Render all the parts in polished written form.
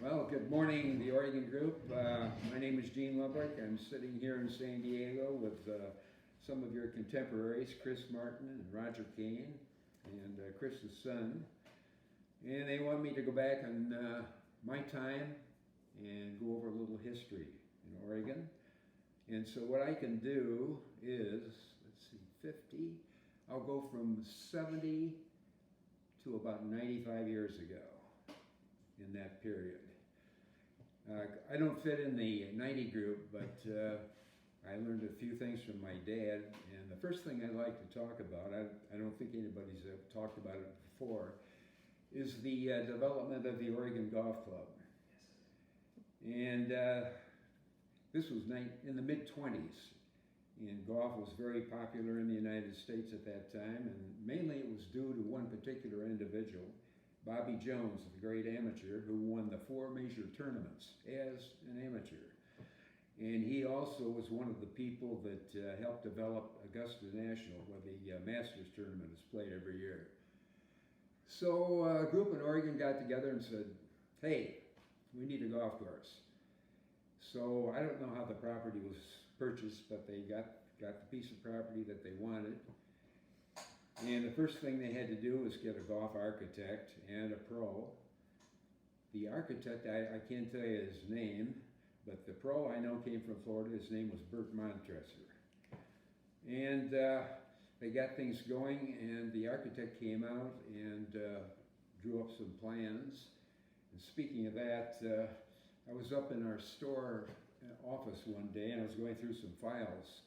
Well, good morning, the Oregon Group. My name is Gene Lebwick. I'm sitting here in San Diego with some of your contemporaries, Chris Martin and Roger Kane, and Chris's son. And they want me to go back on my time and go over a little history in Oregon. And so what I can do is, let's see, 50. I'll go from 70 to about 95 years ago in that period. I don't fit in the 90 group, but I learned a few things from my dad. And the first thing I'd like to talk about, I don't think anybody's talked about it before, is the development of the Oregon Golf Club. And this was in the mid-20s, and golf was very popular in the United States at that time, and mainly it was due to one particular individual, Bobby Jones, the great amateur, who won the 4 major tournaments as an amateur. And he also was one of the people that helped develop Augusta National, where the Masters tournament is played every year. So a group in Oregon got together and said, hey, we need a golf course. So I don't know how the property was purchased, but they got the piece of property that they wanted. And the first thing they had to do was get a golf architect and a pro. The architect, I can't tell you his name, but the pro I know came from Florida. His name was Bert Montresor. And they got things going, and the architect came out and drew up some plans. And speaking of that, I was up in our store office one day, and I was going through some files.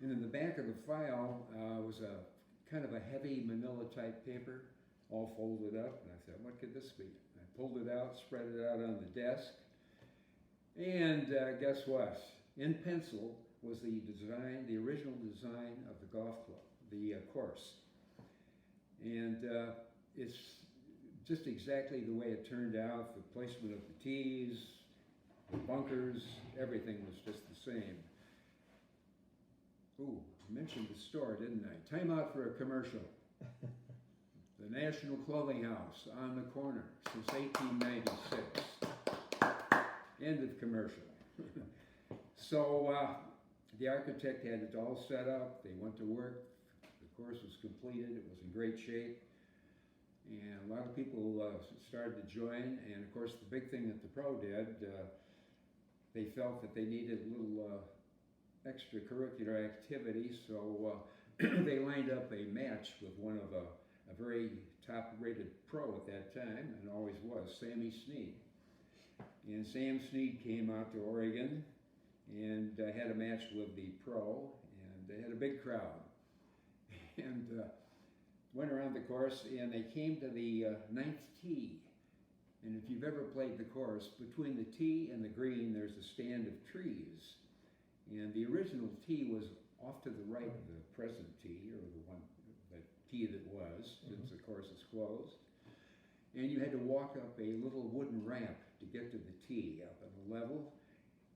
And in the back of the file was a kind of a heavy manila type paper, all folded up. And I thought, what could this be? I pulled it out, spread it out on the desk. And guess what? In pencil was the original design of the golf club, the course. And it's just exactly the way it turned out. The placement of the tees, the bunkers, everything was just the same. Ooh, I mentioned the store, didn't I? Time out for a commercial. The National Clothing House on the corner since 1896. End of commercial. So the architect had it all set up. They went to work. The course was completed. It was in great shape. And a lot of people started to join. And of course, the big thing that the pro did, they felt that they needed a little extracurricular activity. So they lined up a match with one of a very top-rated pro at that time, and always was, Sammy Snead. And Sam Snead came out to Oregon and had a match with the pro, and they had a big crowd. And went around the course, and they came to the 9th tee. And if you've ever played the course, between the tee and the green, there's a stand of trees. And the original tee was off to the right of the present tee, or the tee that was, since the course is closed. And you had to walk up a little wooden ramp to get to the tee up at a level.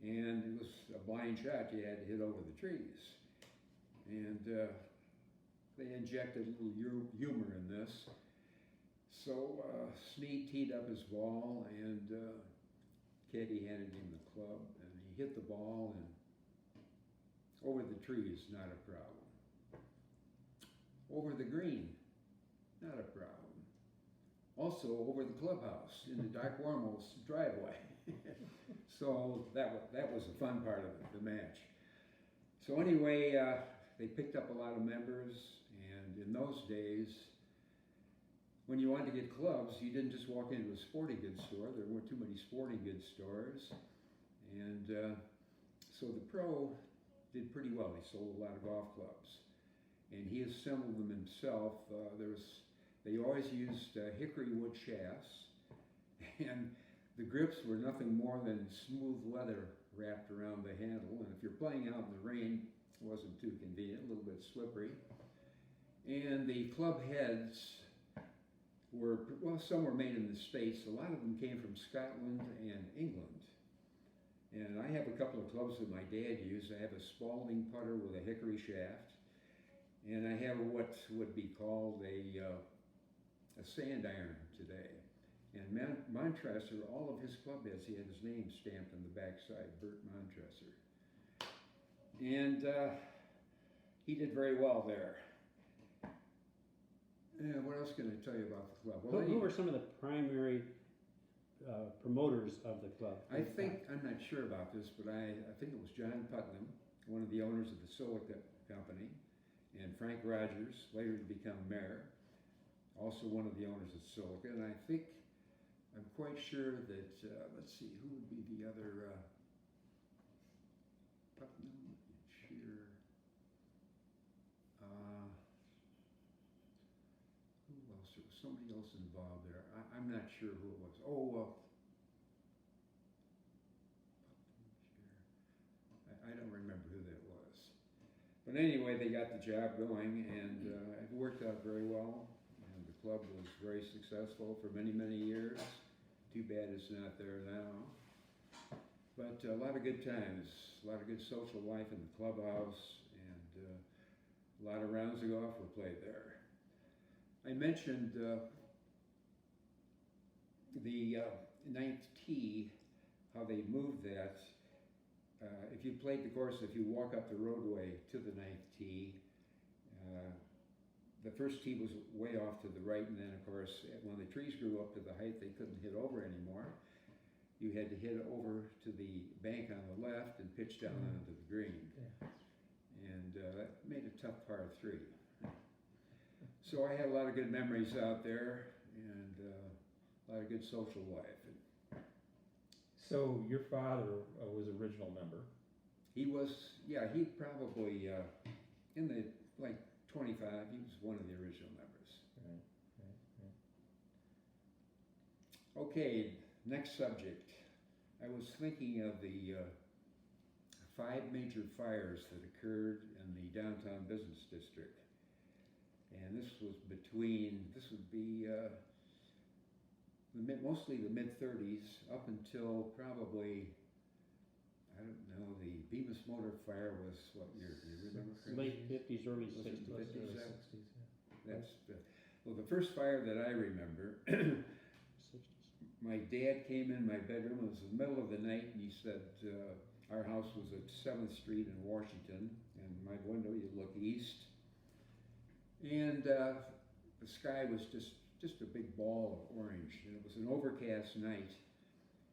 And it was a blind shot. You had to hit over the trees. And they injected a little humor in this. So Snead teed up his ball, and caddy handed him the club, and he hit the ball, and over the trees, not a problem. Over the green, not a problem. Also over the clubhouse in the Doc Warmel's driveway. So that was the fun part of it, the match. So anyway, they picked up a lot of members, and in those days, when you wanted to get clubs, you didn't just walk into a sporting goods store. There weren't too many sporting goods stores. And so the pro did pretty well. He sold a lot of golf clubs. And he assembled them himself. They always used hickory wood shafts. And the grips were nothing more than smooth leather wrapped around the handle. And if you're playing out in the rain, it wasn't too convenient, a little bit slippery. And the club heads were, well, some were made in the States. A lot of them came from Scotland and England. And I have a couple of clubs that my dad used. I have a Spalding putter with a hickory shaft. And I have what would be called a sand iron today. And Montresor, all of his club heads, he had his name stamped on the backside, Bert Montresor. And he did very well there. And what else can I tell you about the club? Well, Who were some of the primary promoters of the club? I'm not sure about this, but I think it was John Putnam, one of the owners of the Silica Company, and Frank Rogers, later to become mayor, also one of the owners of Silica. And I'm quite sure that, let's see, who would be the other, Putnam, Shearer, who else? There was somebody else involved there. I'm not sure who it was. I don't remember who that was. But anyway, they got the job going, and it worked out very well. And the club was very successful for many, many years. Too bad it's not there now. But a lot of good times, a lot of good social life in the clubhouse, and a lot of rounds of golf were played there. I mentioned the ninth tee, how they moved that. If you played the course, if you walk up the roadway to the ninth tee, the first tee was way off to the right, and then of course, when the trees grew up to the height they couldn't hit over anymore, you had to hit over to the bank on the left and pitch down onto the green. Yeah. And that made a tough par 3. So I had a lot of good memories out there, and a lot of good social life. So your father was original member? He was, yeah, he probably, in the, 25, he was one of the original members. Right. Okay, next subject. I was thinking of the 5 major fires that occurred in the downtown business district. And this would be mostly the mid-30s up until probably, I don't know, the Bemis Motor Fire was what year? Do you remember? Late 50s, early Was it 60s. the 50s? Early 60s, yeah. Well, the first fire that I remember, 60s. my dad came in my bedroom. It was the middle of the night, and he said our house was at 7th Street in Washington, and my window, you look east, and the sky was just a big ball of orange, and it was an overcast night,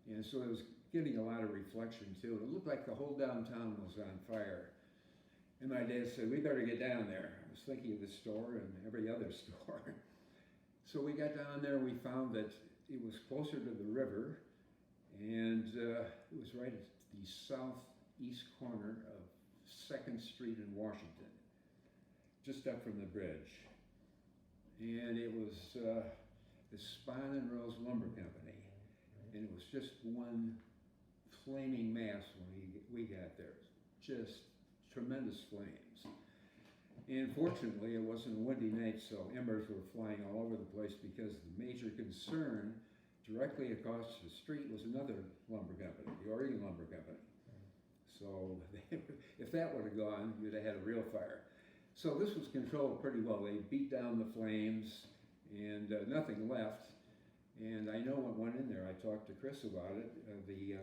and so it was getting a lot of reflection too. It looked like the whole downtown was on fire. And my dad said, we better get down there. I was thinking of the store and every other store. So we got down there and we found that it was closer to the river, and it was right at the southeast corner of 2nd Street in Washington, just up from the bridge. And it was the Spahn and Rose Lumber Company, and it was just one flaming mass when we got there, just tremendous flames. And fortunately, it wasn't a windy night, so embers were flying all over the place, because the major concern directly across the street was another lumber company, the Oregon Lumber Company. So if that would have gone, you'd have had a real fire. So this was controlled pretty well. They beat down the flames, and nothing left. And I know what went in there. I talked to Chris about it, the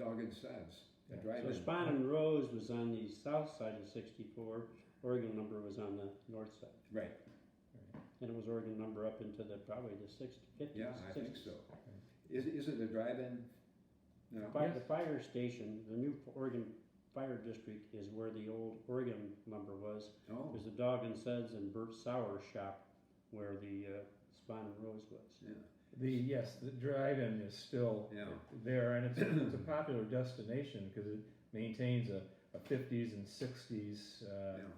Dog and Suds. So Spahn and Rose was on the south side of 64. Oregon Lumber was on the north side. Right. And it was Oregon Lumber up into probably the 50s. Yeah, I 60s. think so. Is it a drive-in? No. The fire station, the new Oregon Fire District, is where the old Oregon Lumber was. Oh. There's a Dog and Suds and Bert Sauer's shop where the Spahn and Rose was. Yeah. The drive-in is still there, and it's a popular destination because it maintains a 50s and 60s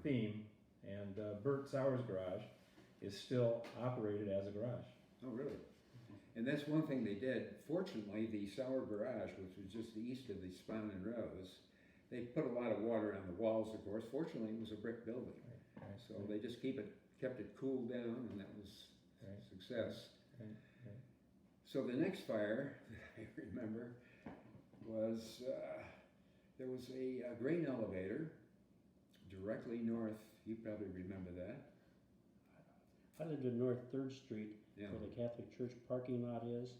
theme, and Bert Sauer's garage is still operated as a garage. Oh, really? And that's one thing they did. Fortunately, the Sauer garage, which was just east of the Spahn and Rose, they put a lot of water on the walls, of course. Fortunately, it was a brick building, so they just kept it cooled down, and that was a success. So the next fire that I remember was there was a grain elevator directly north. You probably remember that. I lived in North 3rd Street, where the Catholic Church parking lot is.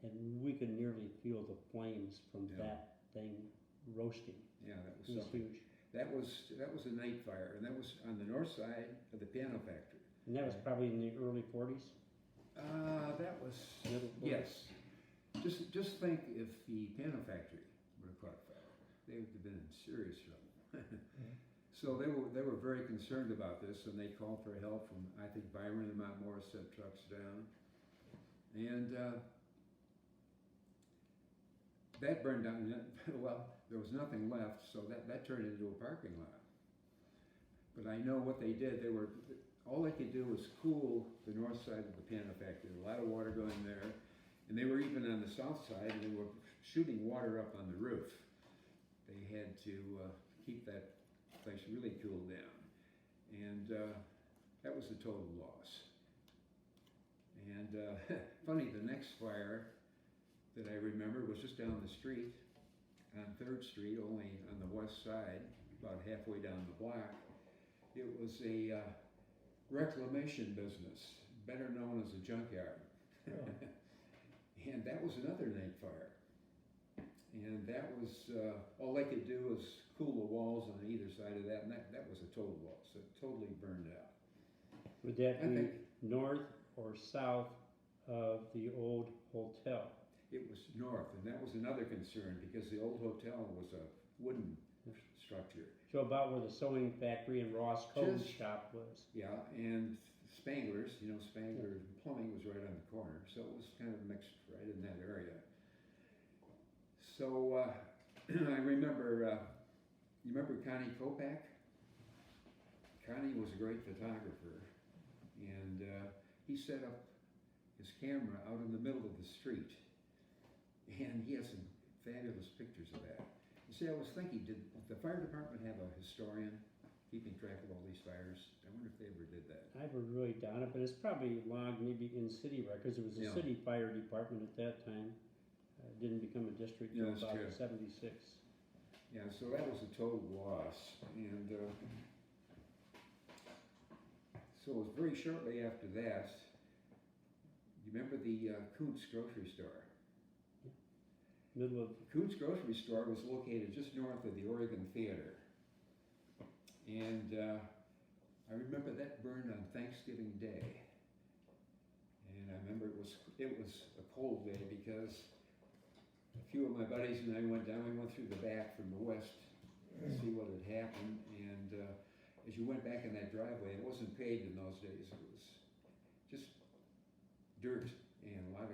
and we could nearly feel the flames from Yeah. that thing roasting. Yeah, that was It was something. huge. That was a night fire, and that was on the north side of the piano factory. And that was probably in the early 40s? That was, Middle 40s? yes. Just think if the piano factory would have caught fire, they would have been in serious trouble. So they were very concerned about this, and they called for help from, I think, Byron and Mount Morris sent trucks down. And that burned down, well, there was nothing left, so that turned into a parking lot. But I know what they did, all they could do was cool the north side of the piano factory, a lot of water going there, and they were even on the south side, and they were shooting water up on the roof. They had to keep that place really cooled down, and that was a total loss. And funny, the next fire that I remember was just down the street on 3rd Street, only on the west side, about halfway down the block. It was a reclamation business, better known as a junkyard. Oh. And that was another night fire. And that was, all they could do was cool the walls on either side of that, and that was a total loss. It totally burned out. Would that I be think north or south of the old hotel? it was north, and that was another concern because the old hotel was a wooden structure. So about where the sewing factory and Ross Code's Just- shop was. Yeah, and Spangler's, Spangler Plumbing was right on the corner, so it was kind of mixed right in that area. So I remember, you remember Connie Kopak? Connie was a great photographer, and he set up his camera out in the middle of the street, and he has some fabulous pictures of that. You see, I was thinking, did the fire department have a historian keeping track of all these fires? I wonder if they ever did that. I would really doubt it, but it's probably logged maybe in city records. It was a Yeah. city fire department at that time. Didn't become a district Yeah, until that's about true. 76. Yeah, so that was a total loss, and so it was very shortly after that. You remember the Kuntz grocery store? Middle of, Kuntz grocery store was located just north of the Oregon Theater, and I remember that burned on Thanksgiving Day, and I remember it was a cold day because a few of my buddies and I went down. We went through the back from the west to see what had happened, and as you went back in that driveway, it wasn't paved in those days. It was just dirt and a lot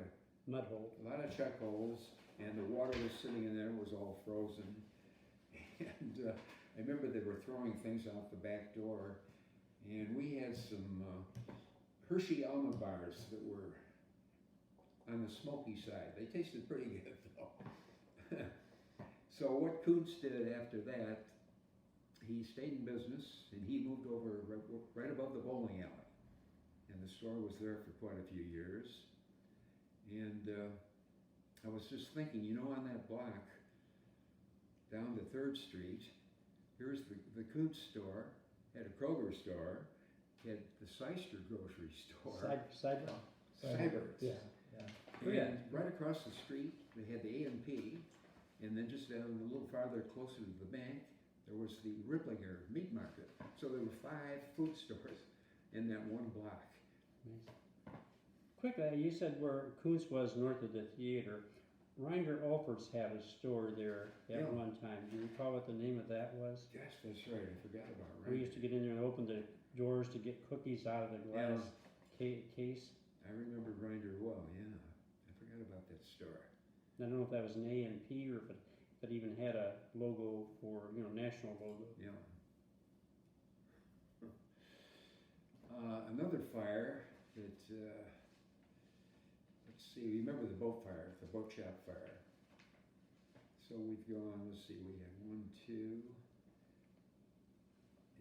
of check holes, and the water was sitting in there, was all frozen. And I remember they were throwing things out the back door, and we had some Hershey almond bars that were on the smoky side. They tasted pretty good though. So what Kuntz did after that, he stayed in business, and he moved over right above the bowling alley, and the store was there for quite a few years. And I was just thinking, on that block down to 3rd Street, here's the Kuntz store, had a Kroger store, had the Seister grocery store, Seibert's. Yeah. And right across the street, they had the A&P, and then just down a little farther, closer to the bank, there was the Ripplinger Meat Market. So there were 5 food stores in that one block. quickly, you said where Kuntz was north of the theater. Reinder Olferts had a store there at Yeah. one time. Do you recall what the name of that was? Gosh, that's right, I forgot about it. We used to get in there and open the doors to get cookies out of the glass case. I remember Grinder well, yeah. I forgot about that store. I don't know if that was an A&P or if it even had a logo for, national logo. Yeah. Another fire that, let's see, remember the boat fire, the boat shop fire. So we've gone, let's see, we had 1, 2,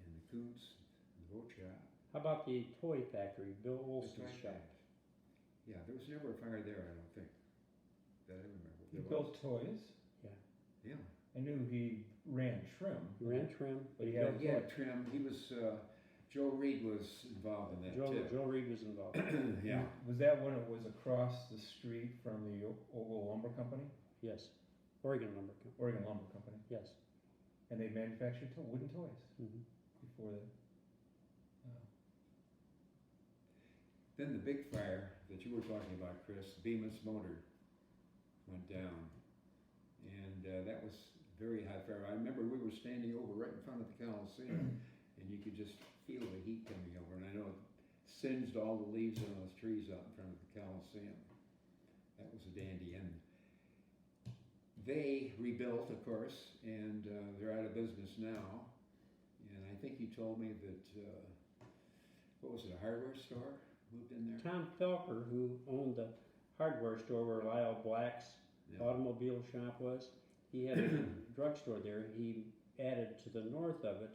and the Kuntz, the boat shop. How about the toy factory, Bill the Olson's toy shop? factory. Yeah, there was never a fire there, I don't think, that I remember. He There built was. toys. Yeah. I knew he ran trim. He ran trim, but he Yeah, built He had toys. trim, he was Joe Reed was involved in that too. Joe Reed was involved. Yeah. Was that when it was across the street from the Oval Lumber Company? Yes. Oregon Lumber Company. Oregon Lumber Company. Yes. And they manufactured wooden toys Mm-hmm. before that. Then the big fire that you were talking about, Chris, Bemis Motor went down. And that was a very high fire. I remember we were standing over right in front of the Coliseum and you could just feel the heat coming over. And I know it singed all the leaves on those trees out in front of the Coliseum. That was a dandy. And they rebuilt, of course, and they're out of business now. And I think you told me that, what was it, a hardware store moved in there? Tom Felker, who owned the hardware store where Lyle Black's automobile shop was, he had a drugstore there. He added to the north of it,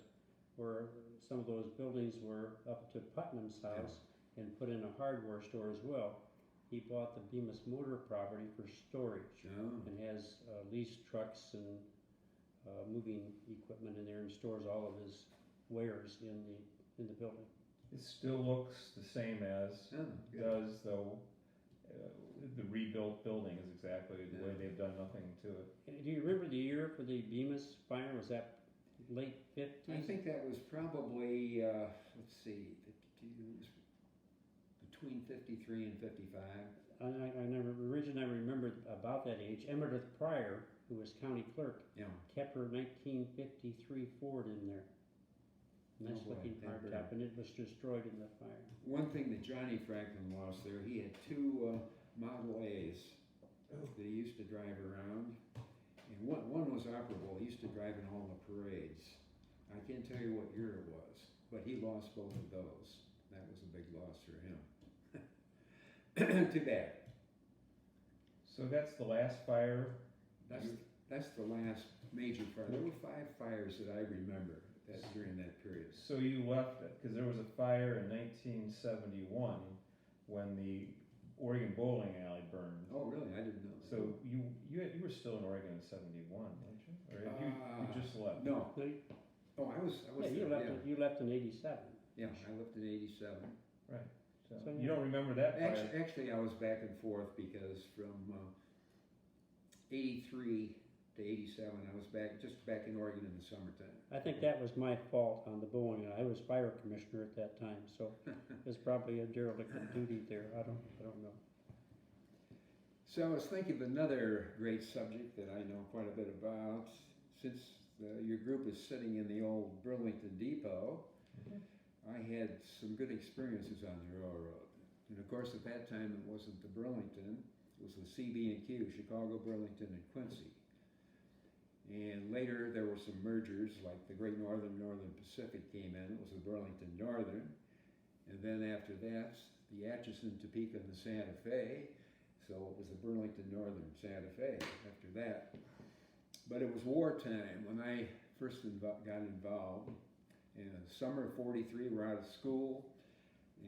where some of those buildings were up to Putnam's house, and put in a hardware store as well. He bought the Bemis Motor property for storage and has leased trucks and moving equipment in there and stores all of his wares in the building. It still looks the same as does, though the rebuilt building is exactly the way they've done nothing to it. And do you remember the year for the Bemis fire? Was that late 50s? I think that was probably, let's see, 52, between 53 and 55. The reason I remembered about that age, Meredith Pryor, who was county clerk, kept her 1953 Ford in there. Nice looking hardtop, and it was destroyed in the fire. One thing that Johnny Franklin lost there, he had two Model A's that he used to drive around. And one was operable. He used to drive in all the parades. I can't tell you what year it was, but he lost both of those. That was a big loss for him. Too bad. So that's the last fire? That's the last major fire. There were 5 fires that I remember during that period. So you left it, because there was a fire in 1971 when the Oregon bowling alley burned. Oh, really? I didn't know that. So you were still in Oregon in 71, weren't you? Or you just left? No. Oh, I was Yeah, there, you left in 87. Yeah, I left in 87. Right. So you don't remember that fire? Actually, I was back and forth because from 83 to 87, I was just back in Oregon in the summertime. I think that was my fault on the bowling. I was fire commissioner at that time, so it was probably a derelict of duty there. I don't know. So I was thinking of another great subject that I know quite a bit about. Since your group is sitting in the old Burlington Depot, I had some good experiences on the railroad. And of course, at that time, it wasn't the Burlington. It was the CB&Q, Chicago, Burlington, and Quincy. And later, there were some mergers, like the Great Northern Pacific came in. It was the Burlington Northern. And then after that, the Atchison, Topeka, and the Santa Fe. So it was the Burlington Northern Santa Fe after that. But it was wartime when I first got involved. In the summer of 43, we're out of school,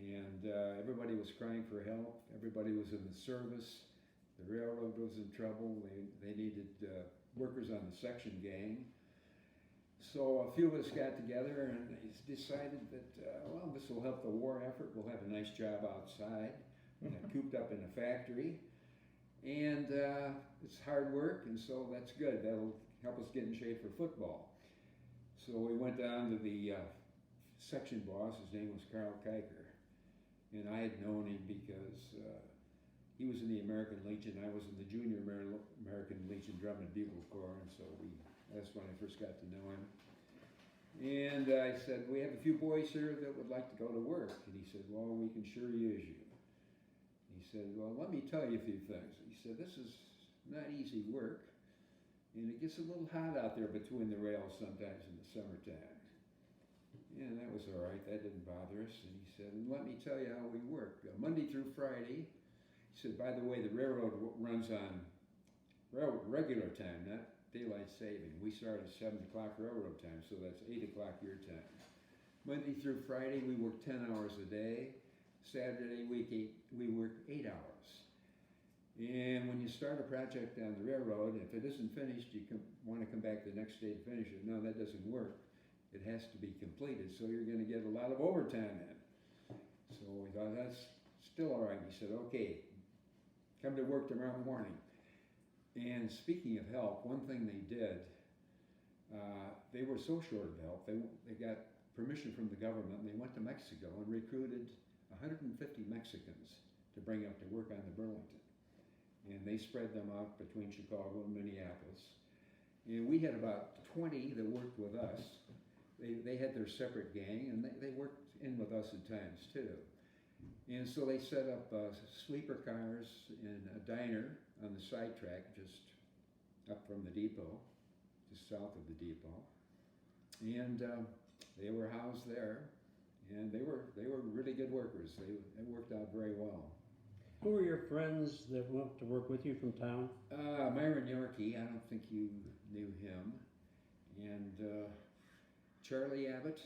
and everybody was crying for help. Everybody was in the service. The railroad was in trouble. They needed workers on the section gang. So a few of us got together and decided that, well, this will help the war effort. We'll have a nice job outside, cooped up in a factory. And it's hard work, and so that's good. That'll help us get in shape for football. So we went down to the section boss. His name was Carl Kiker. And I had known him because he was in the American Legion. I was in the Junior American Legion Drum and Bugle Corps, and so that's when I first got to know him. And I said, we have a few boys here that would like to go to work. And he said, well, we can sure use you. He said, well, let me tell you a few things. He said, this is not easy work, and it gets a little hot out there between the rails sometimes in the summertime. And that was all right. That didn't bother us. And he said, and let me tell you how we work. Monday through Friday. He said, by the way, the railroad runs on regular time, not daylight saving. We start at 7 o'clock railroad time, so that's 8 o'clock your time. Monday through Friday, we work 10 hours a day. Saturday we work 8 hours. And when you start a project on the railroad, if it isn't finished, you want to come back the next day to finish it. No, that doesn't work. it has to be completed, so you're gonna get a lot of overtime in. So we thought, that's still all right. We said, okay, come to work tomorrow morning. And speaking of help, one thing they did, they were so short of help, they got permission from the government, and they went to Mexico and recruited 150 Mexicans to bring up to work on the Burlington. And they spread them out between Chicago and Minneapolis. And we had about 20 that worked with us. They had their separate gang, and they worked in with us at times too. And so they set up sleeper cars in a diner on the sidetrack just up from the depot, just south of the depot. And they were housed there, and they were really good workers. They worked out very well. Who were your friends that went to work with you from town? Myron Yorkie, I don't think you knew him. And Charlie Abbott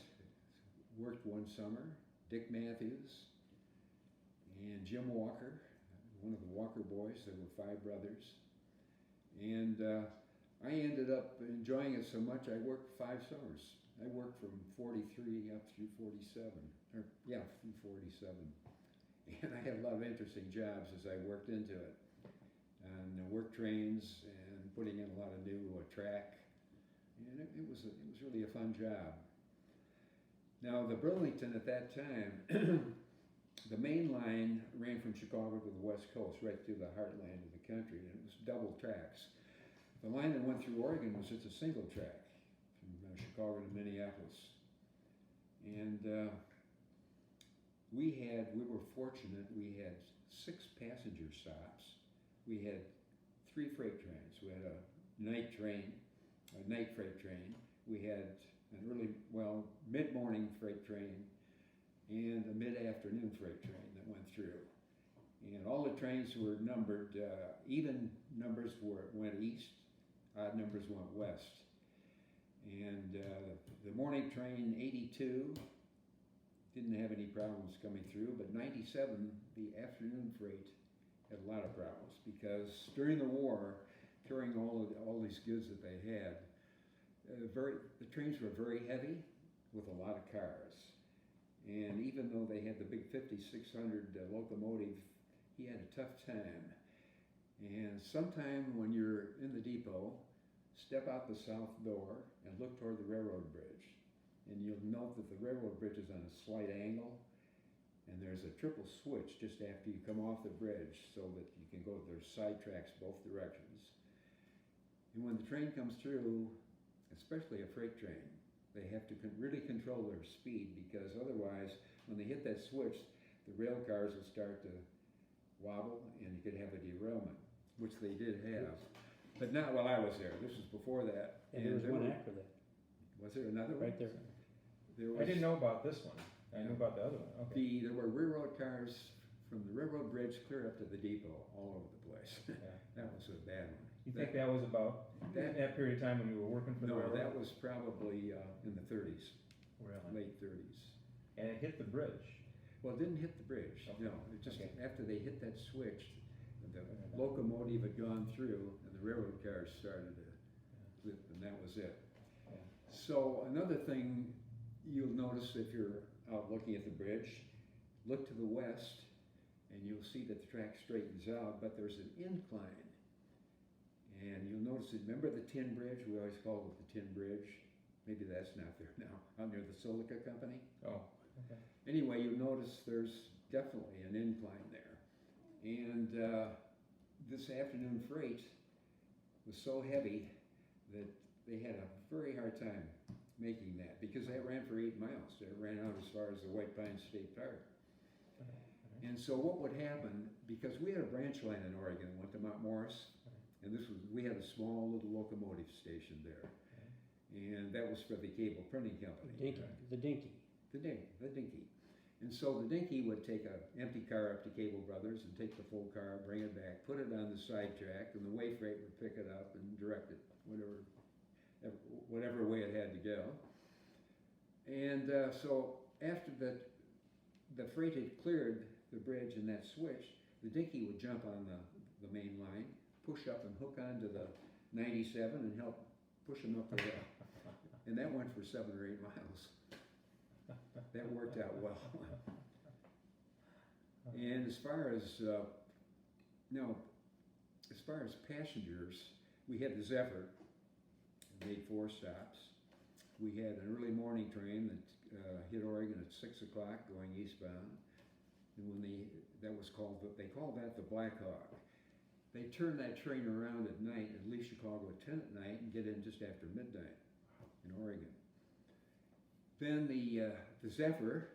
worked one summer. Dick Matthews and Jim Walker, one of the Walker boys. There were 5 brothers. And I ended up enjoying it so much, I worked 5 summers. I worked from 43 up through 47, through 47. And I had a lot of interesting jobs as I worked into it. And work trains and putting in a lot of new track. And it was really a fun job. Now the Burlington at that time, the main line ran from Chicago to the West Coast, right through the heartland of the country, and it was double tracks. The line that went through Oregon was just a single track from Chicago to Minneapolis. And we were fortunate, we had 6 passenger stops. We had 3 freight trains. We had a night freight train. We had an mid-morning freight train and a mid-afternoon freight train that went through. And all the trains were numbered, even numbers went east, odd numbers went west. And the morning train 82 didn't have any problems coming through, but 97, the afternoon freight, had a lot of problems because during the war, carrying all these goods that they had, the trains were very heavy with a lot of cars. And even though they had the big 5600 locomotive, he had a tough time. And sometime when you're in the depot, step out the south door and look toward the railroad bridge. And you'll note that the railroad bridge is on a slight angle, and there's a triple switch just after you come off the bridge so that you can go, there's side tracks both directions. And when the train comes through, especially a freight train, they have to really control their speed, because otherwise, when they hit that switch, the rail cars will start to wobble and you could have a derailment, which they did have. But not while I was there. This was before that. And there was one after that. Was there another one? Right there. I didn't know about this one. I knew about the other one. Okay. There were railroad cars from the railroad bridge clear up to the depot, all over the place. Yeah. That was a bad one. You think that was about that period of time when you were working for the railroad? No, that was probably in the 30s. Really? Late 30s. And it hit the bridge? Well, it didn't hit the bridge. Okay. No, it just after they hit that switch, the locomotive had gone through, and the railroad cars started to flip, and that was it. Yeah. So another thing you'll notice if you're out looking at the bridge, look to the west, and you'll see that the track straightens out, but there's an incline. And you'll notice it, remember the Tin Bridge? We always called it the Tin Bridge. Maybe that's not there now, out near the Silica Company. Oh, okay. Anyway, you'll notice there's definitely an incline there. And this afternoon freight was so heavy that they had a very hard time making that, because that ran for 8 miles. It ran out as far as the White Pine State Park. And so what would happen, because we had a branch line in Oregon, went to Mount Morris, and we had a small little locomotive station there. And that was for the cable printing company. The Dinky. The Dinky. And so the Dinky would take an empty car up to Cable Brothers and take the full car, bring it back, put it on the side track, and the way freight would pick it up and direct it whatever way it had to go. And so after the freight had cleared the bridge and that switch, the Dinky would jump on the main line, push up and hook onto the 97 and help push them up to and that went for 7 or 8 miles. That worked out well. And as far as passengers, we had the Zephyr, made 4 stops. We had an early morning train that hit Oregon at 6 o'clock going eastbound. And they called that the Black Hawk. They turned that train around at night and leave Chicago at 10 at night and get in just after midnight in Oregon. Then the Zephyr,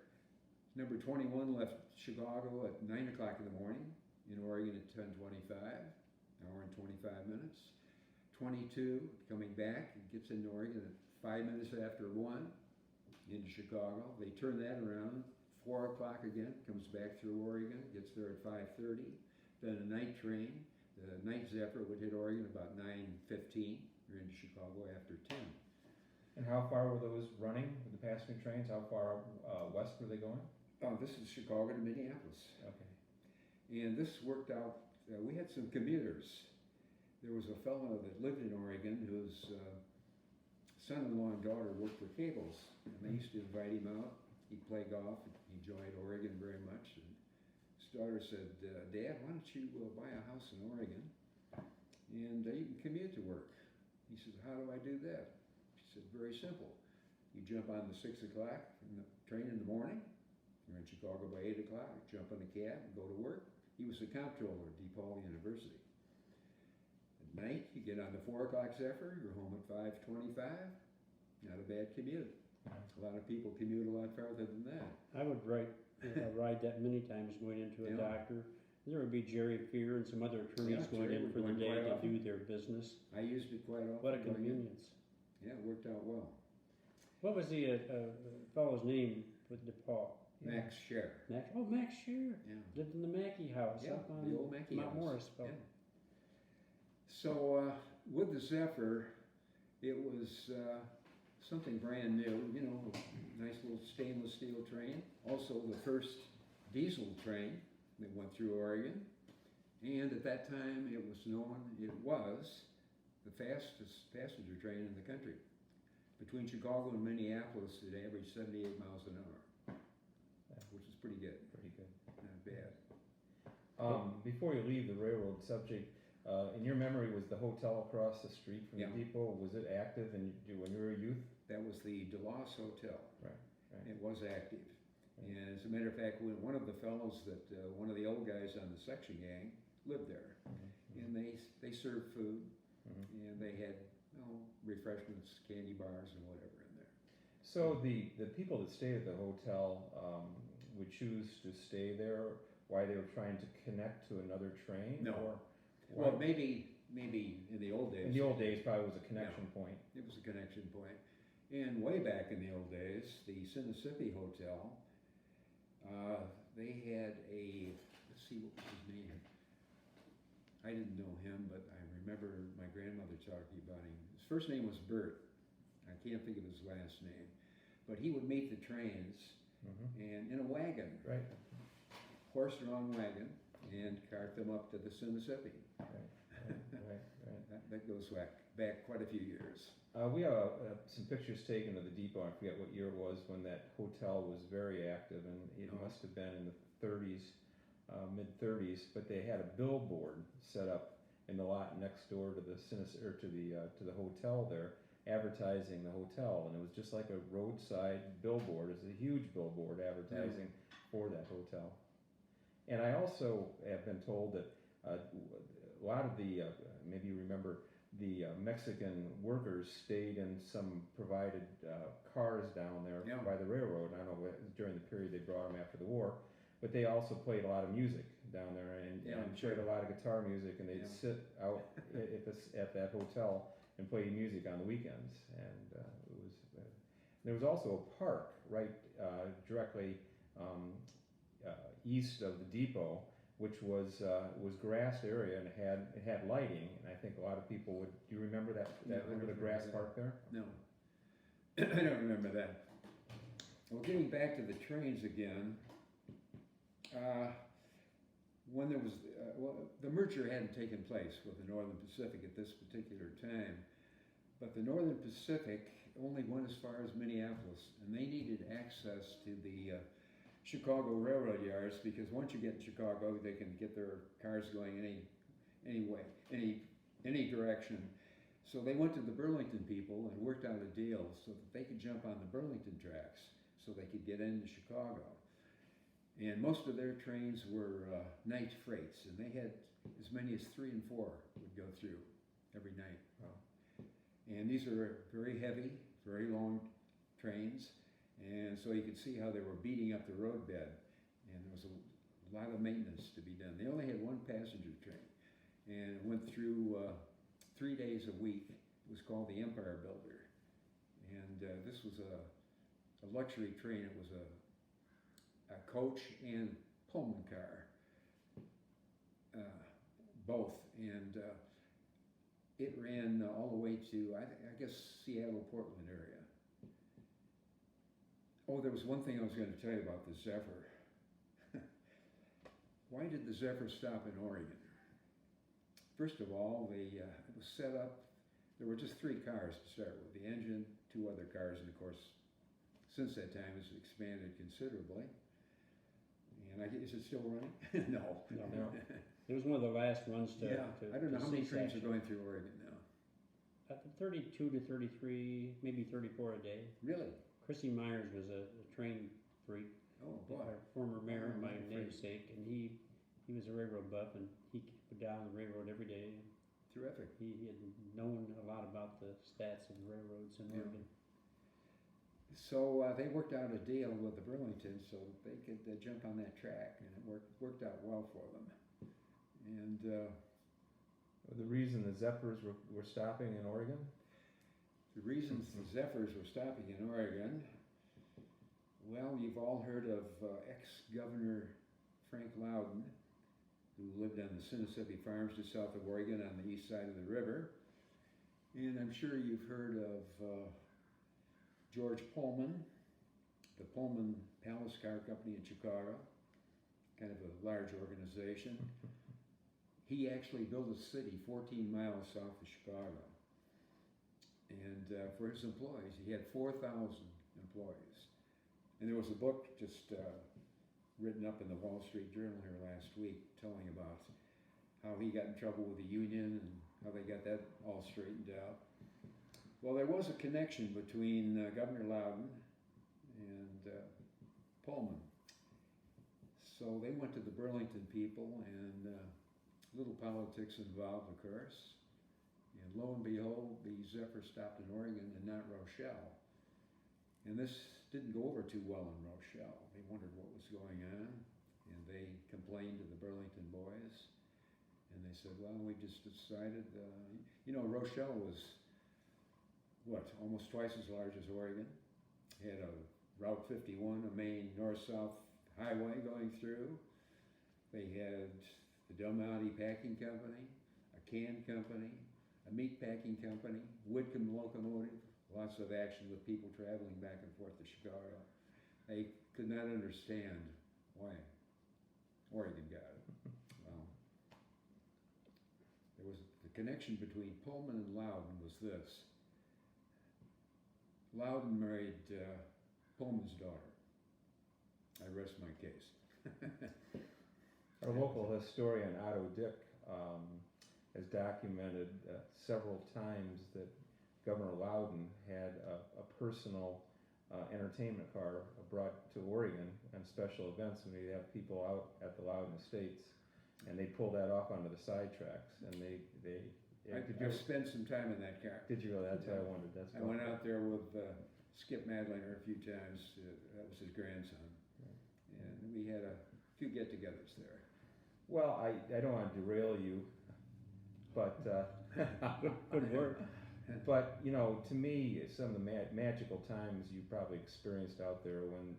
number 21, left Chicago at 9 o'clock in the morning, in Oregon at 10:25, hour and 25 minutes. 22, coming back, gets into Oregon at 5 minutes after 1, into Chicago. They turn that around, 4 o'clock again, comes back through Oregon, gets there at 5:30. Then a night train, the night Zephyr would hit Oregon about 9:15, or into Chicago after 10. And how far were those running with the passenger trains? How far west were they going? Oh, this is Chicago to Minneapolis. Okay. And this worked out, we had some commuters. There was a fellow that lived in Oregon whose son-in-law and daughter worked for cables. And they used to invite him out. He'd play golf. He enjoyed Oregon very much. And his daughter said, Dad, why don't you buy a house in Oregon? And you can commute to work. He says, how do I do that? She said, very simple. You jump on the 6 o'clock train in the morning. You're in Chicago by 8 o'clock. Jump in the cab and go to work. He was the comptroller at DePaul University. At night, you get on the 4 o'clock Zephyr. You're home at 5:25. Not a bad commute. A lot of people commute a lot farther than that. I would ride that many times going into a doctor. There would be Jerry Fear and some other attorneys going in for the day to do their business. I used it quite often. What a convenience. Yeah, it worked out well. What was the fellow's name with DePaul? Max Scher. Max Scher. Yeah. Lived in the Mackey house up on the old Mackey Mount house. Morrisville. Yeah. So with the Zephyr, it was something brand new, a nice little stainless steel train. Also the first diesel train that went through Oregon. And at that time it was the fastest passenger train in the country. Between Chicago and Minneapolis, it averaged 78 miles an hour, which is pretty good. Pretty good. Not bad. Before you leave the railroad subject, in your memory, was the hotel across the street from the depot, was it active when you were a youth? That was the DeLoss Hotel. Right. It was active. Right. And as a matter of fact, one of the fellows that, one of the old guys on the section gang lived there. Mm-hmm. And they served food, and they had refreshments, candy bars, and whatever in there. So the people that stayed at the hotel would choose to stay there while they were trying to connect to another train? No. Well, maybe in the old days. in the old days, probably was a connection point. It was a connection point. And way back in the old days, the Mississippi Hotel, they had let's see, what was his name? I didn't know him, but I remember my grandmother talking about him. His first name was Bert. I can't think of his last name. But he would meet the trains and in a wagon. Right. Horse-drawn wagon, and cart them up to the Mississippi. Right. That goes back quite a few years. We have some pictures taken of the depot. I forget what year it was when that hotel was very active, and it must have been in the 30s, mid-30s. But they had a billboard set up in the lot next door to the hotel there, advertising the hotel, and it was just like a roadside billboard. It's a huge billboard advertising for that hotel. And I also have been told that a lot of the, maybe you remember, the Mexican workers stayed in some provided cars down there by the railroad. I don't know, during the period they brought them after the war, but they also played a lot of music down there and played a lot of guitar music, and they'd sit out at that hotel and play music on the weekends. And there was also a park right directly east of the depot, which was grassed area, and it had lighting, and I think a lot of people would. Do you remember that little bit of grass park there? No, I don't remember that. Well, getting back to the trains again, when there was the merger hadn't taken place with the Northern Pacific at this particular time, but the Northern Pacific only went as far as Minneapolis, and they needed access to the Chicago railroad yards because once you get in Chicago, they can get their cars going any way, any direction. So they went to the Burlington people and worked out a deal so that they could jump on the Burlington tracks so they could get into Chicago. And most of their trains were night freights, and they had as many as 3 and 4 would go through every night. Wow. And these are very heavy, very long trains, and so you could see how they were beating up the roadbed, and there was a lot of maintenance to be done. They only had one passenger train, and it went through 3 days a week. It was called the Empire Builder, and this was a luxury train. It was a coach and Pullman car, both, and it ran all the way to, I guess, Seattle, Portland area. Oh, there was one thing I was going to tell you about the Zephyr. Why did the Zephyr stop in Oregon? First of all, it was set up, there were just 3 cars to start with, the engine, 2 other cars, and of course, since that time it's expanded considerably. And is it still running? No. It was one of the last ones to. Yeah, I don't know how many trains are going through Oregon now. 32 to 33, maybe 34 a day. Really? Chrissy Myers was a train freak. Oh boy. Our former mayor, my freak. namesake, and he was a railroad buff, and he kept down the railroad every day. Terrific. He had known a lot about the stats of the railroads in Oregon. So they worked out a deal with the Burlington so that they could jump on that track, and it worked out well for them. And the reason the Zephyrs were stopping in Oregon? the reasons the Zephyrs were stopping in Oregon, well, you've all heard of ex-Governor Frank Loudon, who lived on the Sinisippi Farms just south of Oregon on the east side of the river. And I'm sure you've heard of George Pullman, the Pullman Palace Car Company in Chicago, kind of a large organization. He actually built a city 14 miles south of Chicago. And for his employees, he had 4,000 employees. And there was a book just written up in the Wall Street Journal here last week telling about how he got in trouble with the union and how they got that all straightened out. Well, there was a connection between Governor Loudon and Pullman. So they went to the Burlington people, and little politics involved, of course. And lo and behold, the Zephyr stopped in Oregon and not Rochelle. And this didn't go over too well in Rochelle. They wondered what was going on, and they complained to the Burlington boys. And they said, well, we just decided, Rochelle was, almost twice as large as Oregon. It had a Route 51, a main north-south highway going through. They had the Del Monte Packing Company, a can company, a meat packing company, Whitcomb Locomotive, lots of action with people traveling back and forth to Chicago. They could not understand why Oregon got it. Well, there was the connection between Pullman and Loudon was this. Loudon married Pullman's daughter. I rest my case. Our local historian, Otto Dick, has documented several times that Governor Loudon had a personal entertainment car brought to Oregon on special events when he'd have people out at the Loudon Estates, and they pull that off onto the side tracks, and I've spent some time in that car. Did you? That's what I wondered. I went out there with Skip Madlinger a few times. That was his grandson, and we had a few get-togethers there. Well, I don't want to derail you, but Good work. But to me, some of the magical times you probably experienced out there when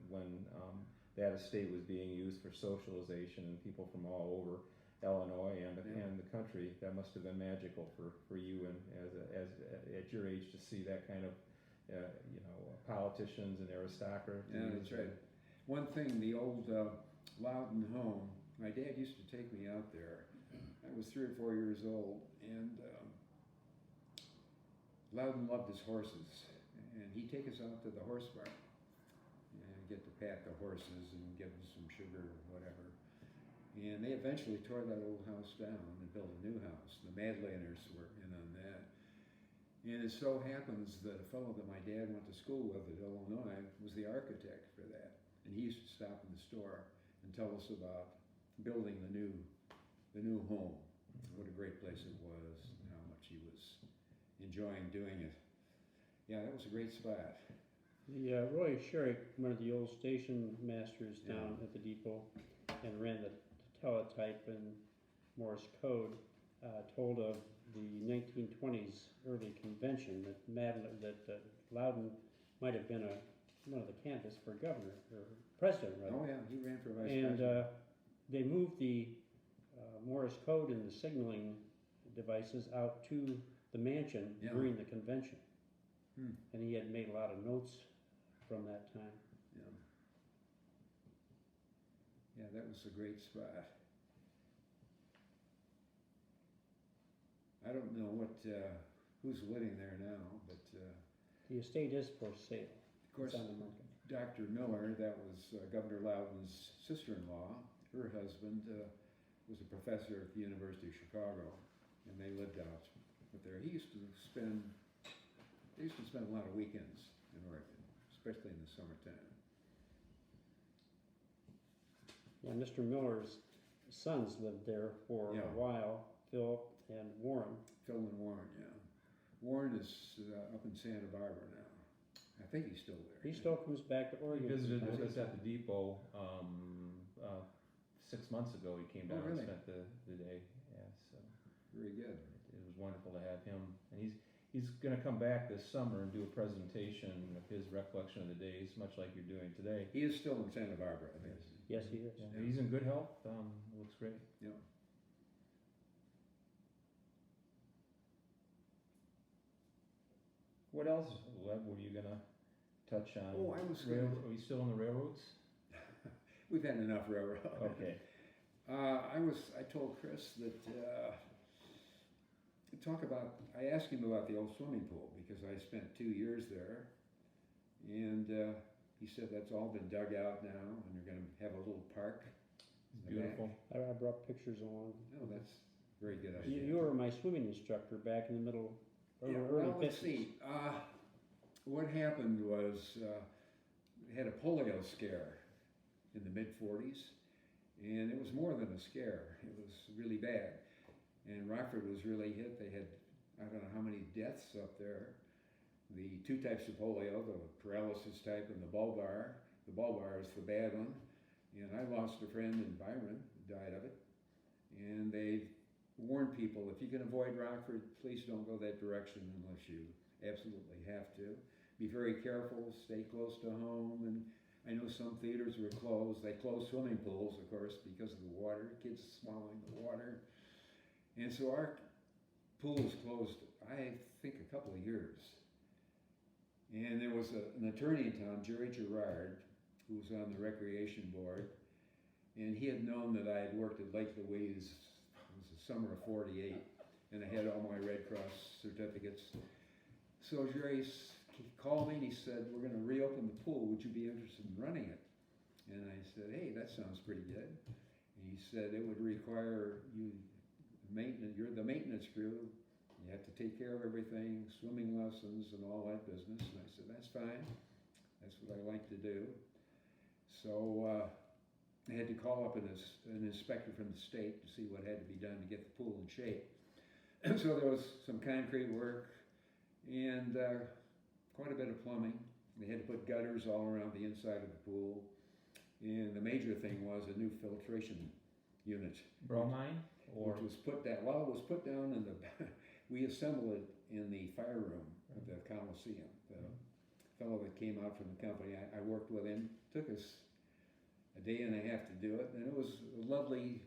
that estate was being used for socialization and people from all over Illinois and the country. That must have been magical for you and as at your age to see that kind of politicians and aristocracy. Yeah, that's right. One thing, the old Loudon home. My dad used to take me out there. I was 3 or 4 years old, and Loudon loved his horses, and he'd take us out to the horse barn and get to pat the horses and give them some sugar or whatever. And they eventually tore that old house down and built a new house. The Madlaners were in on that. And it so happens that a fellow that my dad went to school with at Illinois was the architect for that. And he used to stop in the store and tell us about building the new home. What a great place it was and how much he was enjoying doing it. Yeah, that was a great spot. The Roy Sherrick, one of the old station masters down at the depot, and ran the teletype and Morse code, told of the 1920s early convention that Loudon might have been one of the candidates for governor or president, rather. Oh yeah, he ran for vice And president. they moved the Morse code and the signaling devices out to the mansion during the convention. And he had made a lot of notes from that time. Yeah, that was a great spot. I don't know who's living there now, but The estate is for sale. of course, It's on the market. Dr. Miller, that was Governor Loudon's sister-in-law. Her husband was a professor at the University of Chicago, and they lived out there. He used to spend a lot of weekends in Oregon, especially in the summertime. Yeah, Mr. Miller's sons lived there for a while, Phil and Warren. Phil and Warren, yeah. Warren is up in Santa Barbara now. I think he's still there. He still comes back to He Oregon. visited with sometimes. us at the depot 6 months ago. He came down really? and spent the day. Yeah, so Very good. it was wonderful to have him. And he's going to come back this summer and do a presentation of his recollection of the days, much like you're doing today. He is still in Santa Barbara, I think. Yes, he is. Yeah, he's in good health. Looks great. Yeah. What else, Lev, were you going to touch on? Oh, I was Are we still on the railroads? We've had enough railroad. Okay. I told Chris that I asked him about the old swimming pool because I spent 2 years there, and he said that's all been dug out now, and they're going to have a little park. It's beautiful. I brought pictures along. Oh, that's a very good You, idea. you were my swimming instructor back in the middle, Yeah, early well, let's 50s. see. What happened was we had a polio scare in the mid-40s, and it was more than a scare. It was really bad. And Rockford was really hit. They had, I don't know how many deaths up there. The two types of polio, the paralysis type and the bulbar. The bulbar is the bad one. And I lost a friend in Byron, who died of it. And they warned people, if you can avoid Rockford, please don't go that direction unless you absolutely have to. Be very careful, stay close to home. And I know some theaters were closed. They closed swimming pools, of course, because of the water, kids swallowing the water. And so our pool was closed, I think, a couple of years. And there was an attorney in town, Jerry Gerard, who was on the recreation board. And he had known that I had worked at Lake Louise, it was the summer of '48, and I had all my Red Cross certificates. So Jerry called me and he said, we're going to reopen the pool. Would you be interested in running it? And I said, hey, that sounds pretty good. And he said, it would require you, you're the maintenance crew. You have to take care of everything, swimming lessons and all that business. And I said, that's fine. That's what I like to do. So I had to call up an inspector from the state to see what had to be done to get the pool in shape. So there was some concrete work and quite a bit of plumbing. They had to put gutters all around the inside of the pool. And the major thing was a new filtration unit. Bromine? Or Which was put down, well, it was put down in the, we assembled it in the fire room of the Coliseum. The fellow that came out from the company, I worked with him, took us a day and a half to do it. And it was a lovely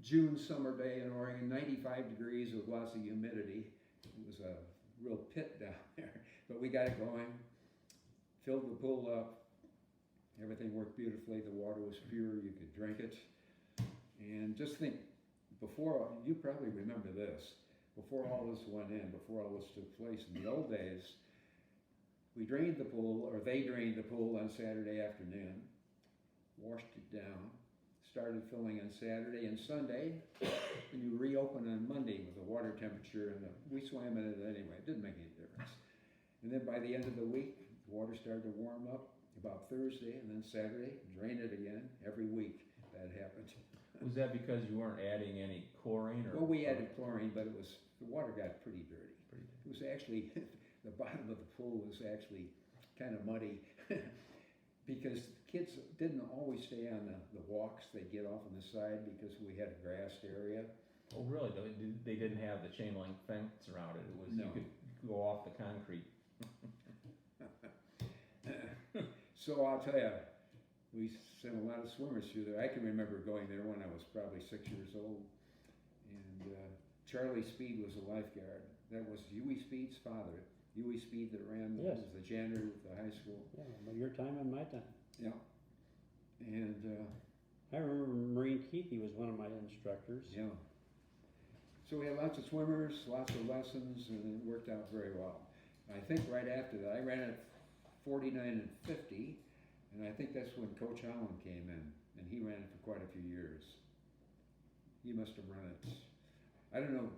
June summer day in Oregon, 95 degrees with lots of humidity. It was a real pit down there, but we got it going, filled the pool up, everything worked beautifully, the water was pure, you could drink it. And just think, before, you probably remember this, before all this went in, before all this took place, in the old days, we drained the pool, or they drained the pool on Saturday afternoon, washed it down, started filling on Saturday and Sunday, and you reopen on Monday with the water temperature, and we swam in it anyway. It didn't make any difference. And then by the end of the week, the water started to warm up about Thursday, and then Saturday, drain it again. Every week that happened. Was that because you weren't adding any chlorine? Or Well, we added chlorine, but the water got pretty dirty. It was actually, the bottom of the pool was actually kind of muddy because kids didn't always stay on the walks. They'd get off on the side because we had a grassed area. Oh, really? They didn't have the chain link fence around it. It was No. You could go off the concrete. So I'll tell you, we sent a lot of swimmers through there. I can remember going there when I was probably 6 years old. And Charlie Speed was a lifeguard. That was Huey Speed's father. Huey Speed that ran, Yes. was the janitor at the high school. Yeah, well, your time and my time. Yeah. And I remember Marine Keithy was one of my instructors. yeah. So we had lots of swimmers, lots of lessons, and it worked out very well. I think right after that, I ran at 49 and 50, and I think that's when Coach Holland came in, and he ran it for quite a few years. He must have run it. I don't know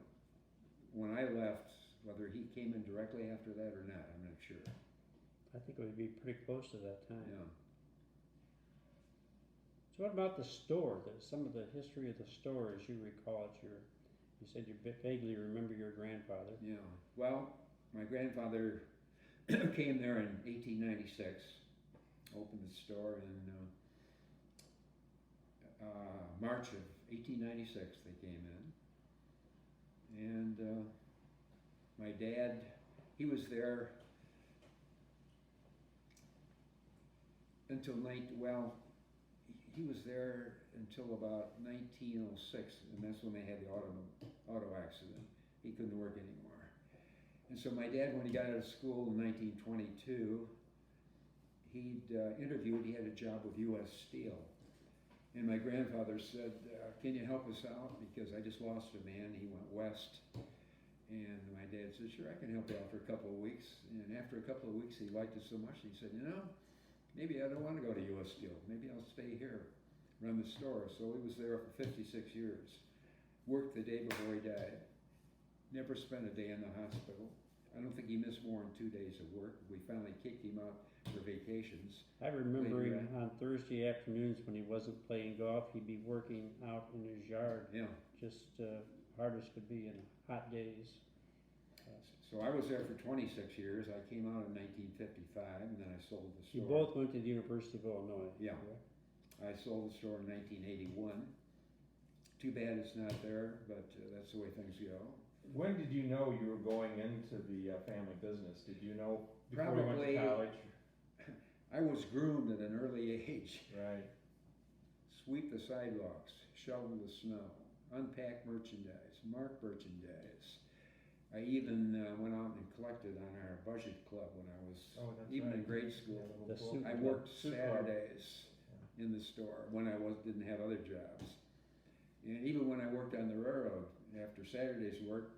when I left whether he came in directly after that or not. I'm not sure. I think it would be pretty close to that time. Yeah. So what about the store? Some of the history of the store, as you recall it. You said you vaguely remember your grandfather. Yeah. Well, my grandfather came there in 1896, opened the store in March of 1896 they came in. And my dad, he was there until he was there until about 1906, and that's when they had the auto accident. He couldn't work anymore. And so my dad, when he got out of school in 1922, he'd interviewed, he had a job with U.S. Steel. And my grandfather said, can you help us out? Because I just lost a man, he went west. And my dad said, sure, I can help you out for a couple of weeks. And after a couple of weeks, he liked it so much, he said, maybe I don't want to go to U.S. Steel. Maybe I'll stay here, run the store. So he was there for 56 years. Worked the day before he died. Never spent a day in the hospital. I don't think he missed more than 2 days of work. We finally kicked him out for vacations. I remember him on Thursday afternoons when he wasn't playing golf. He'd be working out in his yard. Yeah. Just hard as could be in hot days. So I was there for 26 years. I came out in 1955, and then I sold the store. You both went to the University of Illinois. Yeah. Correct? I sold the store in 1981. Too bad it's not there, but that's the way things go. When did you know you were going into the family business? Did you know before you went Probably, to college? I was groomed at an early age. Right. Sweep the sidewalks, shovel the snow, unpack merchandise, mark merchandise. I even went out and collected on our budget club when I was in grade school. The suit I club. worked Saturdays in the store when I didn't have other jobs. And even when I worked on the railroad, after Saturday's work,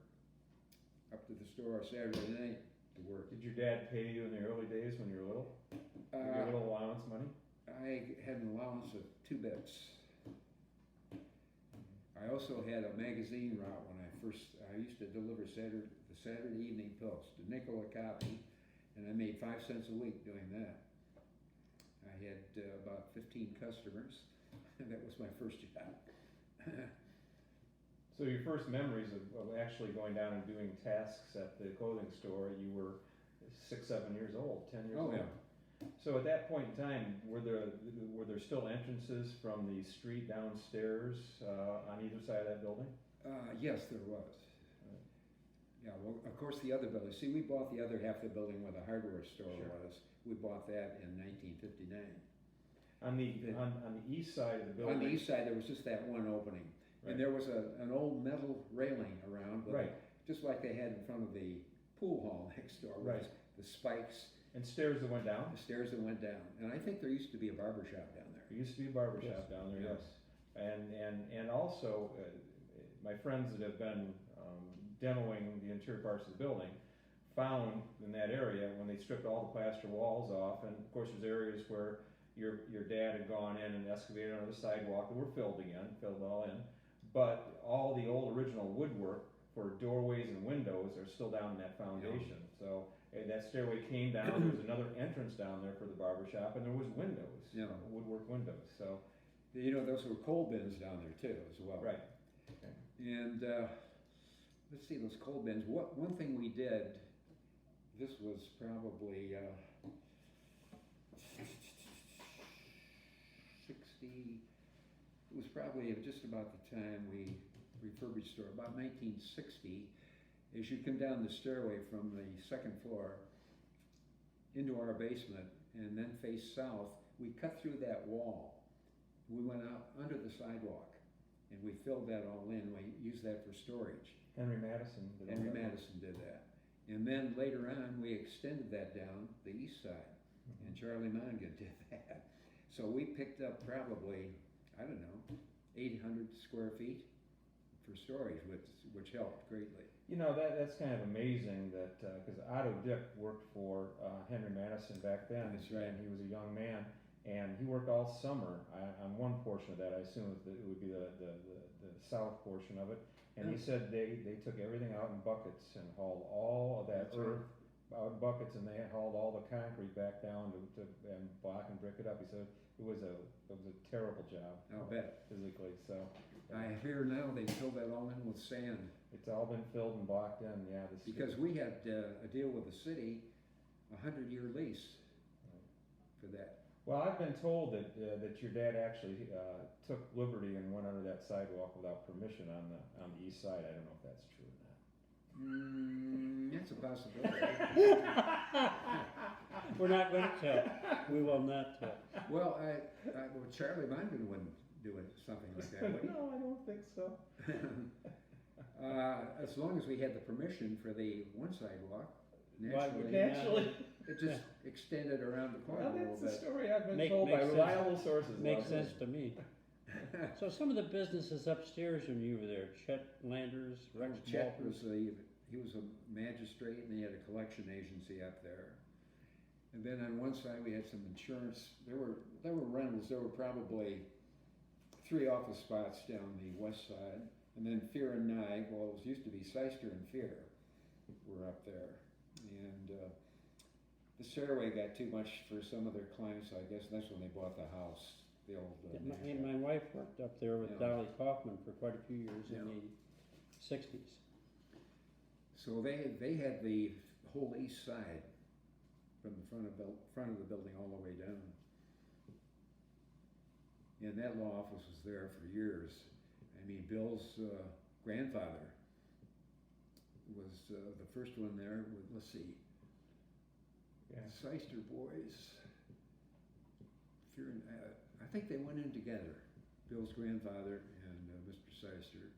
up to the store Saturday night to work. Did your dad pay you in the early days when you were little? Did you get a little allowance money? I had an allowance of 2 bits. I also had a magazine route when I used to deliver the Saturday Evening Post, a nickel a copy, and I made 5 cents a week doing that. I had about 15 customers, and that was my first job. So your first memories of actually going down and doing tasks at the clothing store, you were 6, 7 years old, 10 years old. Yeah. So at that point in time, were there still entrances from the street downstairs on either side of that building? Yes, there was. Yeah, well, of course, the other building. See, we bought the other half of the building where the hardware store was. We bought that in 1959. On the east side of the building? On the east side, there was just that one opening. Right. And there was an old metal railing around, with just like they had in front of the pool hall next door, with the spikes. And stairs that went down? The stairs that went down. And I think there used to be a barber shop down there. There used to be a barber shop down there, yes. And also, my friends that have been demoing the interior parts of the building, found in that area when they stripped all the plaster walls off, and of course there's areas where your dad had gone in and excavated under the sidewalk and were filled all in, but all the old original woodwork for doorways and windows are still down in that foundation. So that stairway came down, there was another entrance down there for the barber shop, and there was windows, woodwork windows. So those were coal bins down there too, as well. right. Okay. And let's see, those coal bins. One thing we did. This was probably 60. It was probably just about the time we refurbished store, about 1960. As you come down the stairway from the second floor into our basement and then face south, we cut through that wall. We went out under the sidewalk and we filled that all in. We used that for storage. Henry Madison did that. And then later on, we extended that down the east side, and Charlie Mongan did that. So we picked up probably, 800 square feet for storage, which helped greatly. That's kind of amazing that, because Otto Dick worked for Henry Madison back then. That's right. And he was a young man, and he worked all summer on one portion of that. I assume it would be the south portion of it. And he said they took everything out in buckets and hauled all of that earth out in buckets, and they hauled all the concrete back down to and block and brick it up. He said it was a terrible job. I'll bet. Physically, so. I hear now they fill that all in with sand. It's all been filled and blocked in, yeah. Because we had a deal with the city, 100-year lease for that. Well, I've been told that your dad actually took liberty and went under that sidewalk without permission on the east side. I don't know if that's true or not. That's a possibility. We're not going to tell. We will not tell. Well, Charlie Mongan wouldn't do something like that, would he? No, I don't think so. As long as we had the permission for the one sidewalk, naturally. Naturally. It just extended around the corner a little That's bit. the story I've been told by reliable sources. Makes sense to me. So some of the businesses upstairs when you were there, Chet Landers, Rex Chet Walters. he was a magistrate, and he had a collection agency up there. And then on one side we had some insurance. There were rentals. There were probably 3 office spots down the west side, and then Fear and Nye. Well, it used to be Seister and Fear were up there, and the stairway got too much for some of their clients. So I guess that's when they bought the house. The old. My wife worked up there with Dolly Kaufman for quite a few years in the 60s. So they had the whole east side from the front of the building all the way down. And that law office was there for years. I mean, Bill's grandfather was the first one there with, let's see, Seister boys. I think they went in together, Bill's grandfather and Mr. Seister.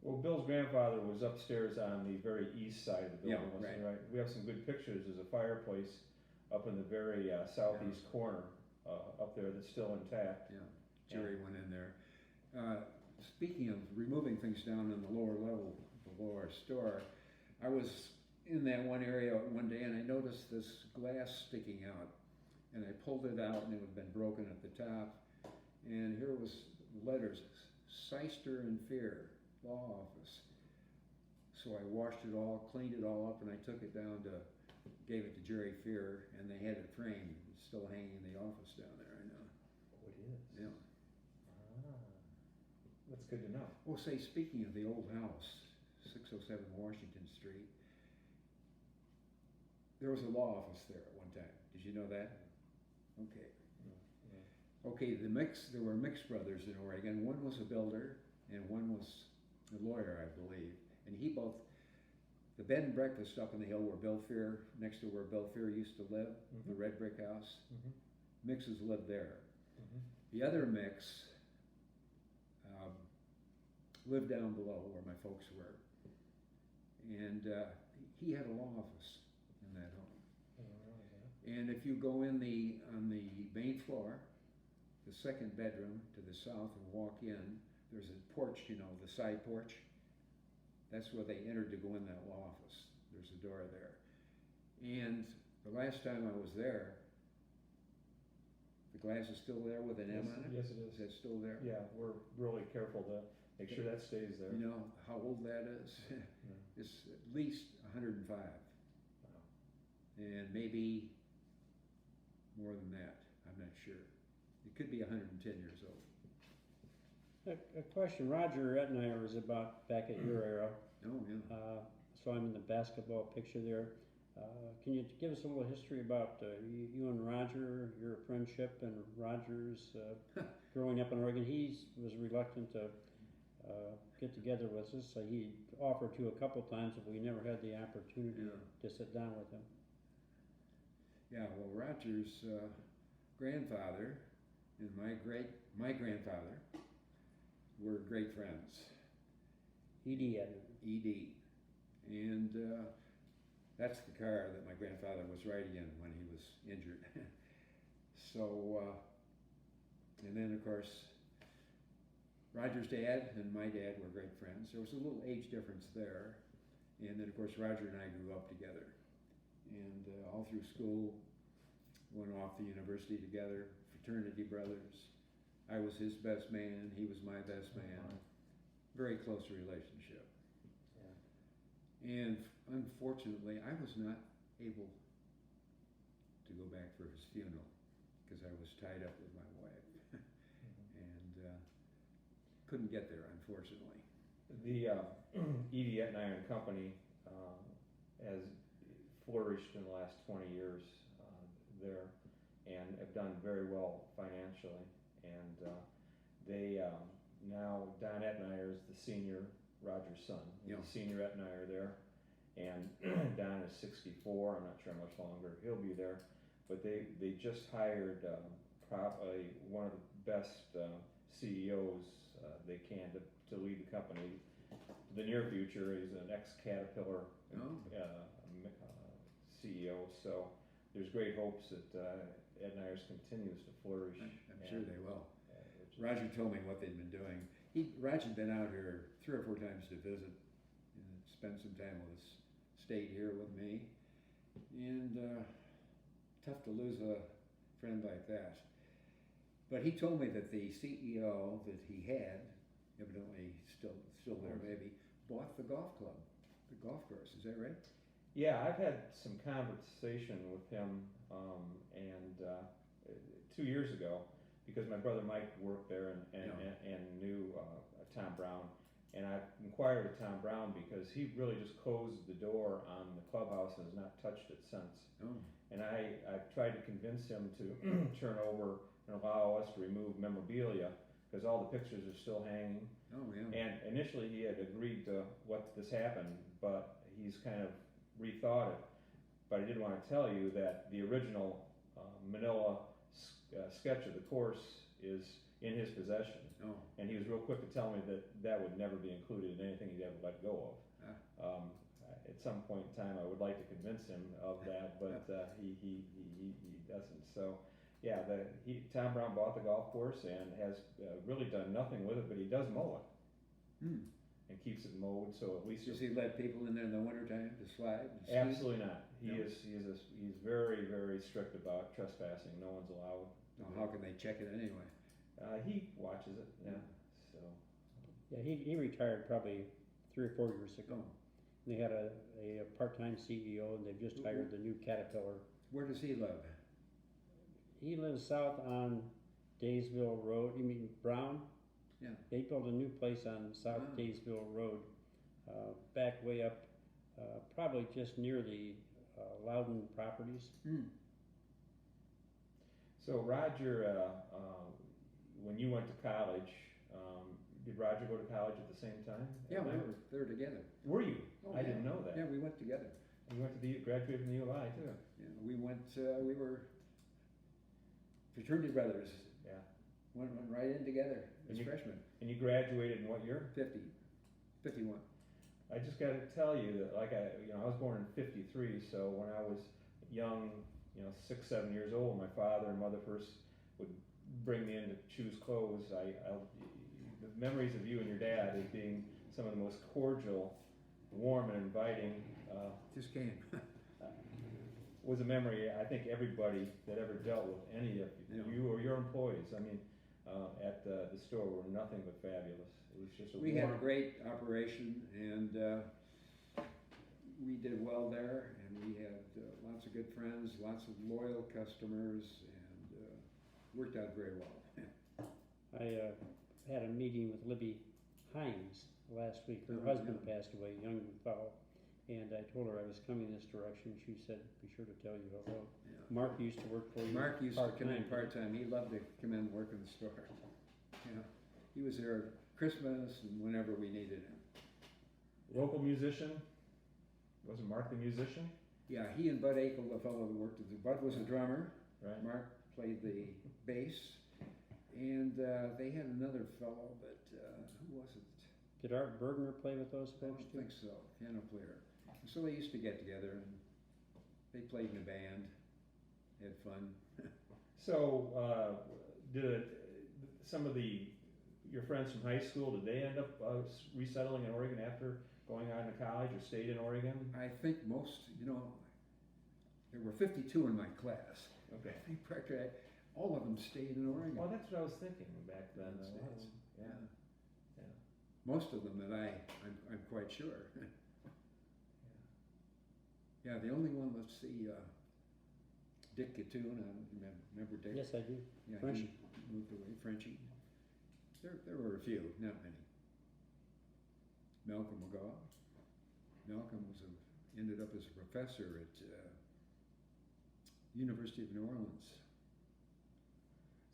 Well, Bill's grandfather was upstairs on the very east side of the building, right. Right? We have some good pictures. There's a fireplace up in the very southeast corner up there that's still intact. Yeah, Jerry went in there. Speaking of removing things down in the lower level below our store, I was in that one area one day and I noticed this glass sticking out, and I pulled it out and it had been broken at the top, and here was letters, Seister and Fear, law office. So I washed it all, cleaned it all up, and I took it down gave it to Jerry Fear, and they had it framed. It's still hanging in the office down there, I know. Oh, it is? Yeah. That's good to know. Well, say, speaking of the old house, 607 Washington Street, there was a law office there at one time. Did you know that? Okay. Yeah. Okay, there were Mix brothers in Oregon. One was a builder, and one was a lawyer, I believe. And the bed and breakfast up on the hill where Bill Fear, next to where Bill Fear used to live, the red brick house, Mixes lived there. The other Mix lived down below where my folks were. And he had a law office in that home. And if you go on the main floor, the second bedroom to the south, and walk in, there's a porch, the side porch. That's where they entered to go in that law office. there's a door there. And the last time I was there, the glass is still there with an M on it? Yes, it is. Is that still there? Yeah, we're really careful to make sure that stays there. You know how old that is? It's at least 105. Wow. And maybe more than that. I'm not sure. It could be 110 years old. A question, Roger Etnier was about back at your era. Oh, yeah. So I'm in the basketball picture there. Can you give us a little history about you and Roger, your friendship, and Roger's growing up in Oregon? He was reluctant to get together with us. He offered to a couple times, but we never had the opportunity to sit down with him. Yeah, well, Roger's grandfather and my grandfather were great friends. E.D. E.D. And that's the car that my grandfather was riding in when he was injured. So, and then of course, Roger's dad and my dad were great friends. There was a little age difference there. And then of course, Roger and I grew up together. And all through school, went off to university together, fraternity brothers. I was his best man, he was my best man. Very close relationship. And unfortunately, I was not able to go back for his funeral because I was tied up with my wife. And couldn't get there, unfortunately. The E.D. Etnier and Company has flourished in the last 20 years there and have done very well financially. And they now, Don Etnier is the senior, Roger's son. He's the senior Etnier there. And Don is 64, I'm not sure how much longer he'll be there. But they just hired probably one of the best CEOs they can to lead the company. The near future, he's an ex-Caterpillar CEO, so there's great hopes that Etnier's continues to flourish. I'm sure they will. Roger told me what they'd been doing. Roger'd been out here 3 or 4 times to visit and spend some time with us, stayed here with me, and tough to lose a friend like that. But he told me that the CEO that he had, evidently still there maybe, bought the golf club, the golf course. Is that right? Yeah, I've had some conversation with him, and 2 years ago, because my brother Mike worked there and knew Tom Brown, and I inquired of Tom Brown because he really just closed the door on the clubhouse and has not touched it since. Oh. And I've tried to convince him to turn over and allow us to remove memorabilia because all the pictures are still hanging. Oh, yeah. And initially he had agreed to let this happen, but he's kind of rethought it. But I did want to tell you that the original Manila sketch of the course is in his possession. Oh. And he was real quick to tell me that would never be included in anything he'd ever let go of. At some point in time, I would like to convince him of that, but he doesn't. So, yeah, Tom Brown bought the golf course and has really done nothing with it, but he does mow it and keeps it mowed. So at least does he let people in there in the wintertime to slide? And ski? Absolutely not. He's very, very strict about trespassing. No one's allowed. Well, how can they check it anyway? He watches it. Yeah. So. Yeah, he retired probably 3 or 4 years ago. They had a part-time CEO, and they've just hired the new Caterpillar. Where does he live? He lives south on Daysville Road. You mean Brown? Yeah. They built a new place on South Daysville Road, back way up, probably just near the Loudon properties. So Roger, when you went to college, did Roger go to college at the same time? Yeah, we were there together. Were you? Oh, I didn't know that. Yeah, we went together. You went to graduated from the U of I too. Yeah, we went. We were fraternity brothers. Yeah. Went right in together as freshmen. And you graduated in what year? 51. I just got to tell you that, I was born in '53. So when I was young, 6, 7 years old, my father and mother first would bring me in to choose clothes. The memories of you and your dad as being some of the most cordial warm and inviting. Just came. Was a memory I think everybody that ever dealt with any of you or your employees, I mean, at the store were nothing but fabulous. It was just a We warm. had a great operation, and we did well there, and we had lots of good friends, lots of loyal customers, and worked out very well. I had a meeting with Libby Hines last week. Her Oh, husband yeah. passed away, young fellow, and I told her I was coming this direction. She said, "Be sure to tell you hello." Yeah. Mark used to work for you. Mark used to come in part-time. part-time. He loved to come in and work in the store. Yeah, he was there at Christmas and whenever we needed him. Local musician? Wasn't Mark the musician? Yeah, he and Bud Akel, the fellow that worked at the, Bud was a drummer. Right. Mark played the bass, and they had another fellow, but who was it? Did Art Bergner play with those I folks don't too? think so. Piano player. So they used to get together and they played in a band, had fun. So, did some of your friends from high school, did they end up resettling in Oregon after going on to college or stayed in Oregon? I think most, there were 52 in my class. Okay. I think practically all of them stayed in Oregon. Well, that's what I was thinking back then. United A lot of States. them, yeah. Yeah. Most of them that I'm quite sure. Yeah, the only one, let's see, Dick Gattoon, I don't remember Dick. Yes, I do. Yeah, Frenchie. he moved away, Frenchie. There were a few, not many. Malcolm McGaw. Malcolm ended up as a professor at University of New Orleans.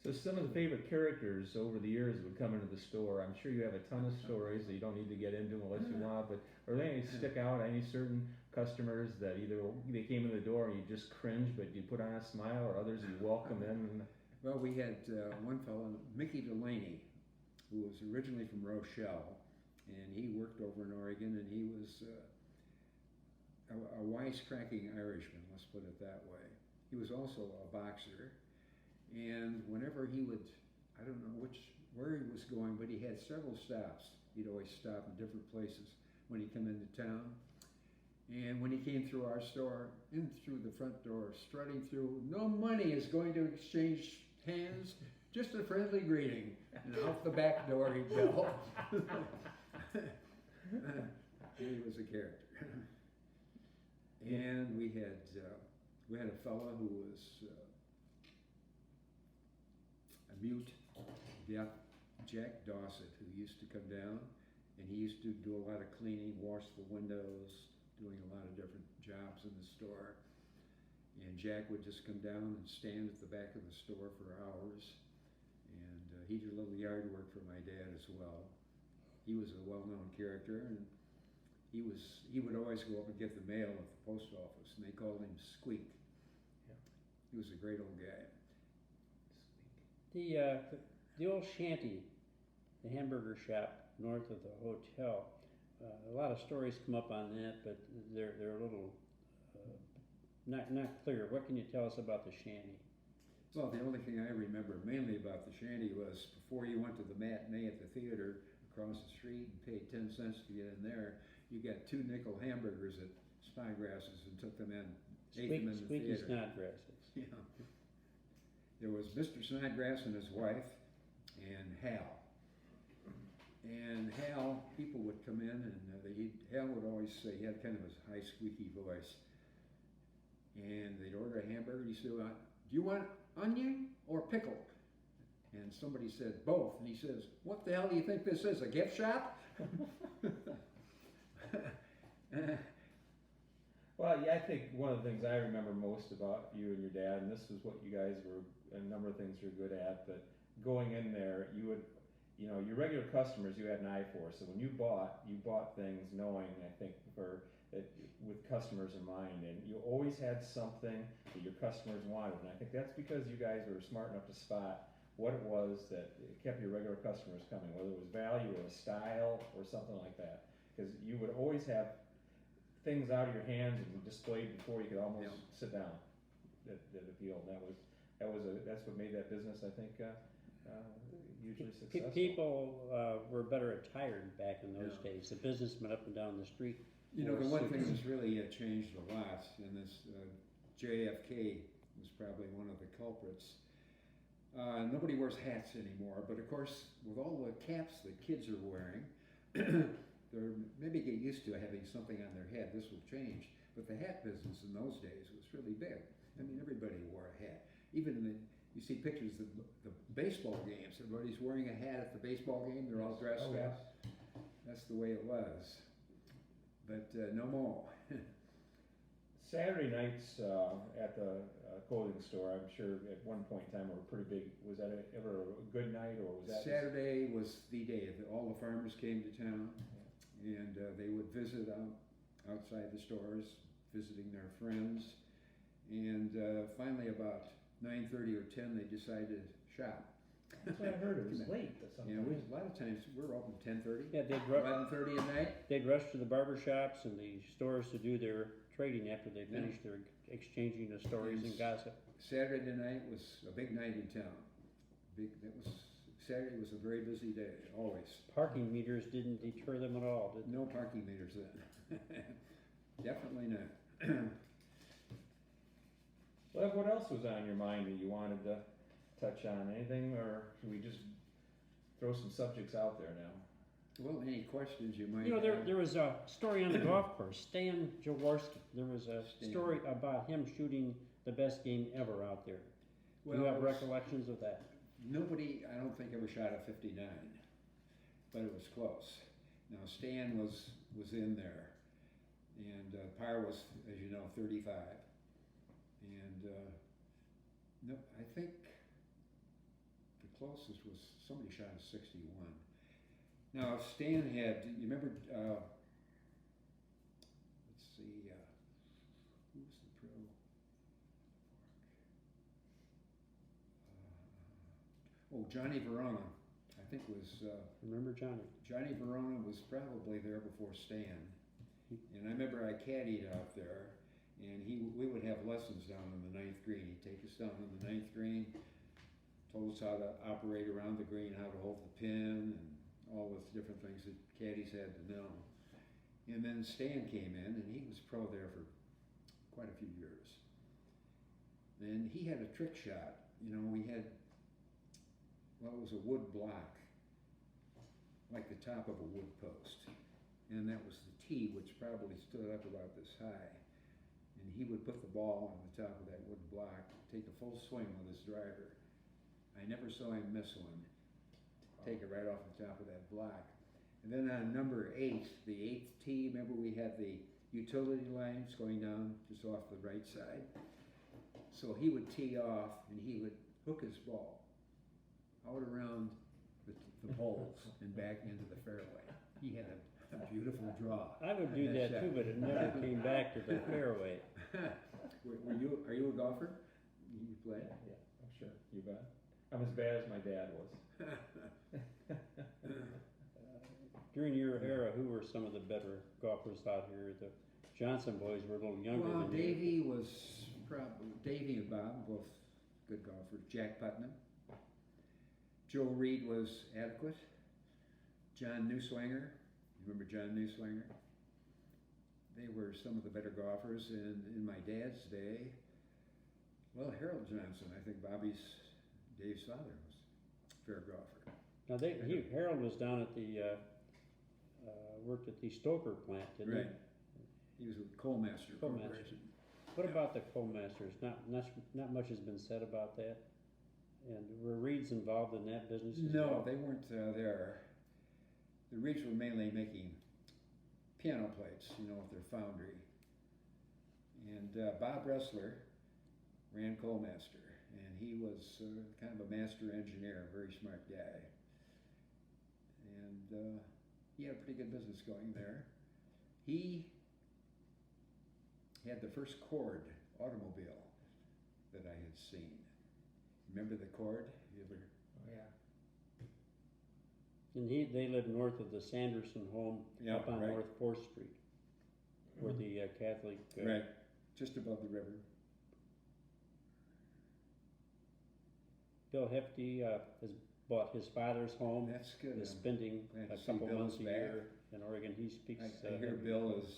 So some of the favorite characters over the years would come into the store. I'm sure you have a ton of stories that you don't need to get into unless you want, but are there any stick out, any certain customers that either they came in the door and you just cringe, but you put on a smile, or others you welcome in? Well, we had one fellow, Mickey Delaney, who was originally from Rochelle, and he worked over in Oregon, and he was a wisecracking Irishman, let's put it that way. He was also a boxer, and whenever he would, I don't know where he was going, but he had several stops. He'd always stop in different places when he came into town. And when he came through our store, in through the front door, strutting through, no money is going to exchange hands, just a friendly greeting. And out the back door he'd go. He was a character. And we had a fellow who was a mute, deaf, Jack Dawsett, who used to come down, and he used to do a lot of cleaning, wash the windows, doing a lot of different jobs in the store. And Jack would just come down and stand at the back of the store for hours. And he did a little yard work for my dad as well. He was a well-known character, and he would always go up and get the mail at the post office, and they called him Squeak. Yeah. He was a great old guy. The old shanty, the hamburger shop north of the hotel. A lot of stories come up on that, but they're a little not clear. What can you tell us about the shanty? Well, the only thing I remember mainly about the shanty was before you went to the matinee at the theater across the street and paid 10 cents to get in there, you got 2 nickel hamburgers at Snodgrass's and took them in, ate them in the Squeaky theater. Snodgrasses. Yeah. There was Mr. Snodgrass and his wife and Hal. And Hal, people would come in and Hal would always say, he had kind of a high squeaky voice. And they'd order a hamburger, and he said, do you want onion or pickle? And somebody said, both. And he says, what the hell do you think this is, a gift shop? Well, yeah, I think one of the things I remember most about you and your dad, and this is what you guys were, a number of things you're good at, but going in there, you would, your regular customers you had an eye for. So when you bought things knowing, I think, with customers in mind, and you always had something that your customers wanted. And I think that's because you guys were smart enough to spot what it was that kept your regular customers coming, whether it was value or a style or something like that. Because you would always have things out of your hands and displayed before you could almost sit down that appealed. And that's what made that business, I think, hugely successful. People were better attired back in those days. The businessmen up and down the street You know, the Or one thing six. that's really changed a lot in this, JFK was probably one of the culprits. Nobody wears hats anymore, but of course, with all the caps that kids are wearing, they're maybe get used to having something on their head. This will change. But the hat business in those days was really big. I mean, everybody wore a hat. Even you see pictures of the baseball games. Everybody's wearing a hat at the baseball game. They're all dressed Oh, up. That's the way it was. But no more. Saturday nights at the clothing store, I'm sure at one point in time were pretty big. Was that ever a good night, or was that Saturday was the day that all the farmers came to town, and they would visit outside the stores, visiting their friends. And finally, about 9:30 or 10, they decided to shop. That's what I heard. It was late or something. Yeah, a lot of times we were open 10:30, Yeah, 11:30 at night. they'd rush to the barber shops and the stores to do their trading after they finished their exchanging of stories and gossip. Saturday night was a big night in town. Saturday was a very busy day, always. Parking meters didn't deter them at all, did they? No parking meters then. Definitely not. Lev, what else was on your mind that you wanted to touch on? Anything, or should we just throw some subjects out there now? Well, any questions you might You know, have? there was a story on the golf course, Stan Jaworski. There was a story about him shooting the best game ever out there. Do you have recollections of that? Nobody, I don't think, ever shot a 59, but it was close. Now, Stan was in there, and par was, as you know, 35. And no, I think the closest was somebody shot a 61. Now, Stan had, you remember, let's see, who was the pro? Johnny Verona, I think was, Remember Johnny? Johnny Verona was probably there before Stan. And I remember I caddied out there, and we would have lessons down in the 9th green. He'd take us down in the 9th green, told us how to operate around the green, how to hold the pin, and all the different things that caddies had to know. And then Stan came in, and he was pro there for quite a few years. And he had a trick shot. You know, we had, well, it was a wood block, like the top of a wood post. And that was the tee, which probably stood up about this high. And he would put the ball on the top of that wood block, take a full swing with his driver. I never saw him miss one. Take it right off the top of that block. And then on number 8, the 8th tee, remember we had the utility lines going down just off the right side? So he would tee off and he would hook his ball out around the poles and back into the fairway. He had a beautiful draw. I would do that too, but it never came back to the fairway. Are you a golfer? You play? Yeah, I'm sure. You bet. I'm as bad as my dad was. During your era, who were some of the better golfers out here? The Johnson boys were a little younger Well, than you. Davey was probably, Davey and Bob, both good golfers. Jack Putnam. Joe Reed was adequate. John Neuswanger. You remember John Neuswanger? They were some of the better golfers. And in my dad's day, well, Harold Johnson, I think Dave's father was a fair golfer. Now Harold was down at the worked at the Stoker plant, didn't Right. He was with Coalmaster Coalmaster. Corporation. he? What about the coal masters? Not much has been said about that. And were Reeds involved in that business as No, well? they weren't there. The Reeds were mainly making piano plates, you know, with their foundry. And Bob Ressler ran Coalmaster, and he was kind of a master engineer, a very smart guy. And he had a pretty good business going there. He had the first Cord automobile that I had seen. Remember the Cord? You ever? Oh, yeah. And they lived north of the Sanderson home up on right. North 4th Street, where the Catholic. Right, just above the river. Bill Hefty has bought his father's home. That's good. Is spending glad to a see couple Bill's months a back. year in Oregon. He speaks. I hear Bill is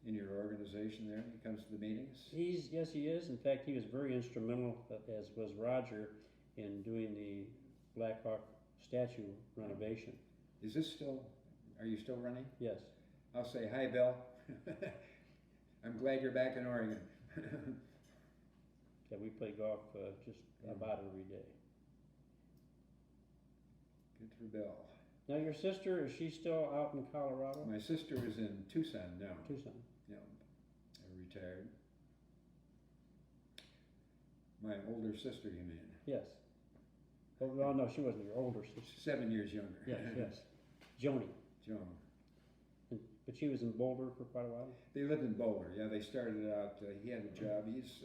in your organization there? He comes to the meetings? Yes, he is. In fact, he was very instrumental, as was Roger, in doing the Black Hawk statue renovation. Is this still, are you still running? Yes. I'll say, hi, Bill. I'm glad you're back in Oregon. Yeah, we play golf just about every day. Good for Bill. Now, your sister, is she still out in Colorado? My sister is in Tucson now. Tucson. Yeah, retired. My older sister, you mean? Yes. Oh, well, no, she wasn't your older sister. She's 7 years younger. Yes, yes. Joni. Joan. But she was in Boulder for quite a while? They lived in Boulder, yeah. They started out, he had a job. He's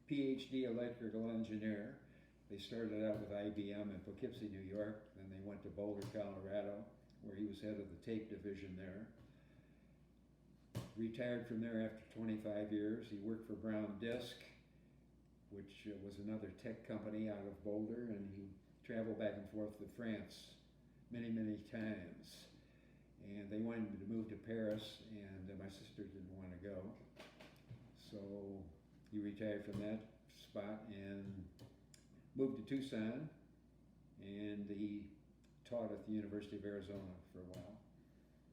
PhD electrical engineer. They started out with IBM in Poughkeepsie, New York. Then they went to Boulder, Colorado, where he was head of the tape division there. Retired from there after 25 years. He worked for Brown Disc, which was another tech company out of Boulder, and he traveled back and forth to France many, many times. And they wanted him to move to Paris, and my sister didn't want to go. So he retired from that spot and moved to Tucson, and he taught at the University of Arizona for a while.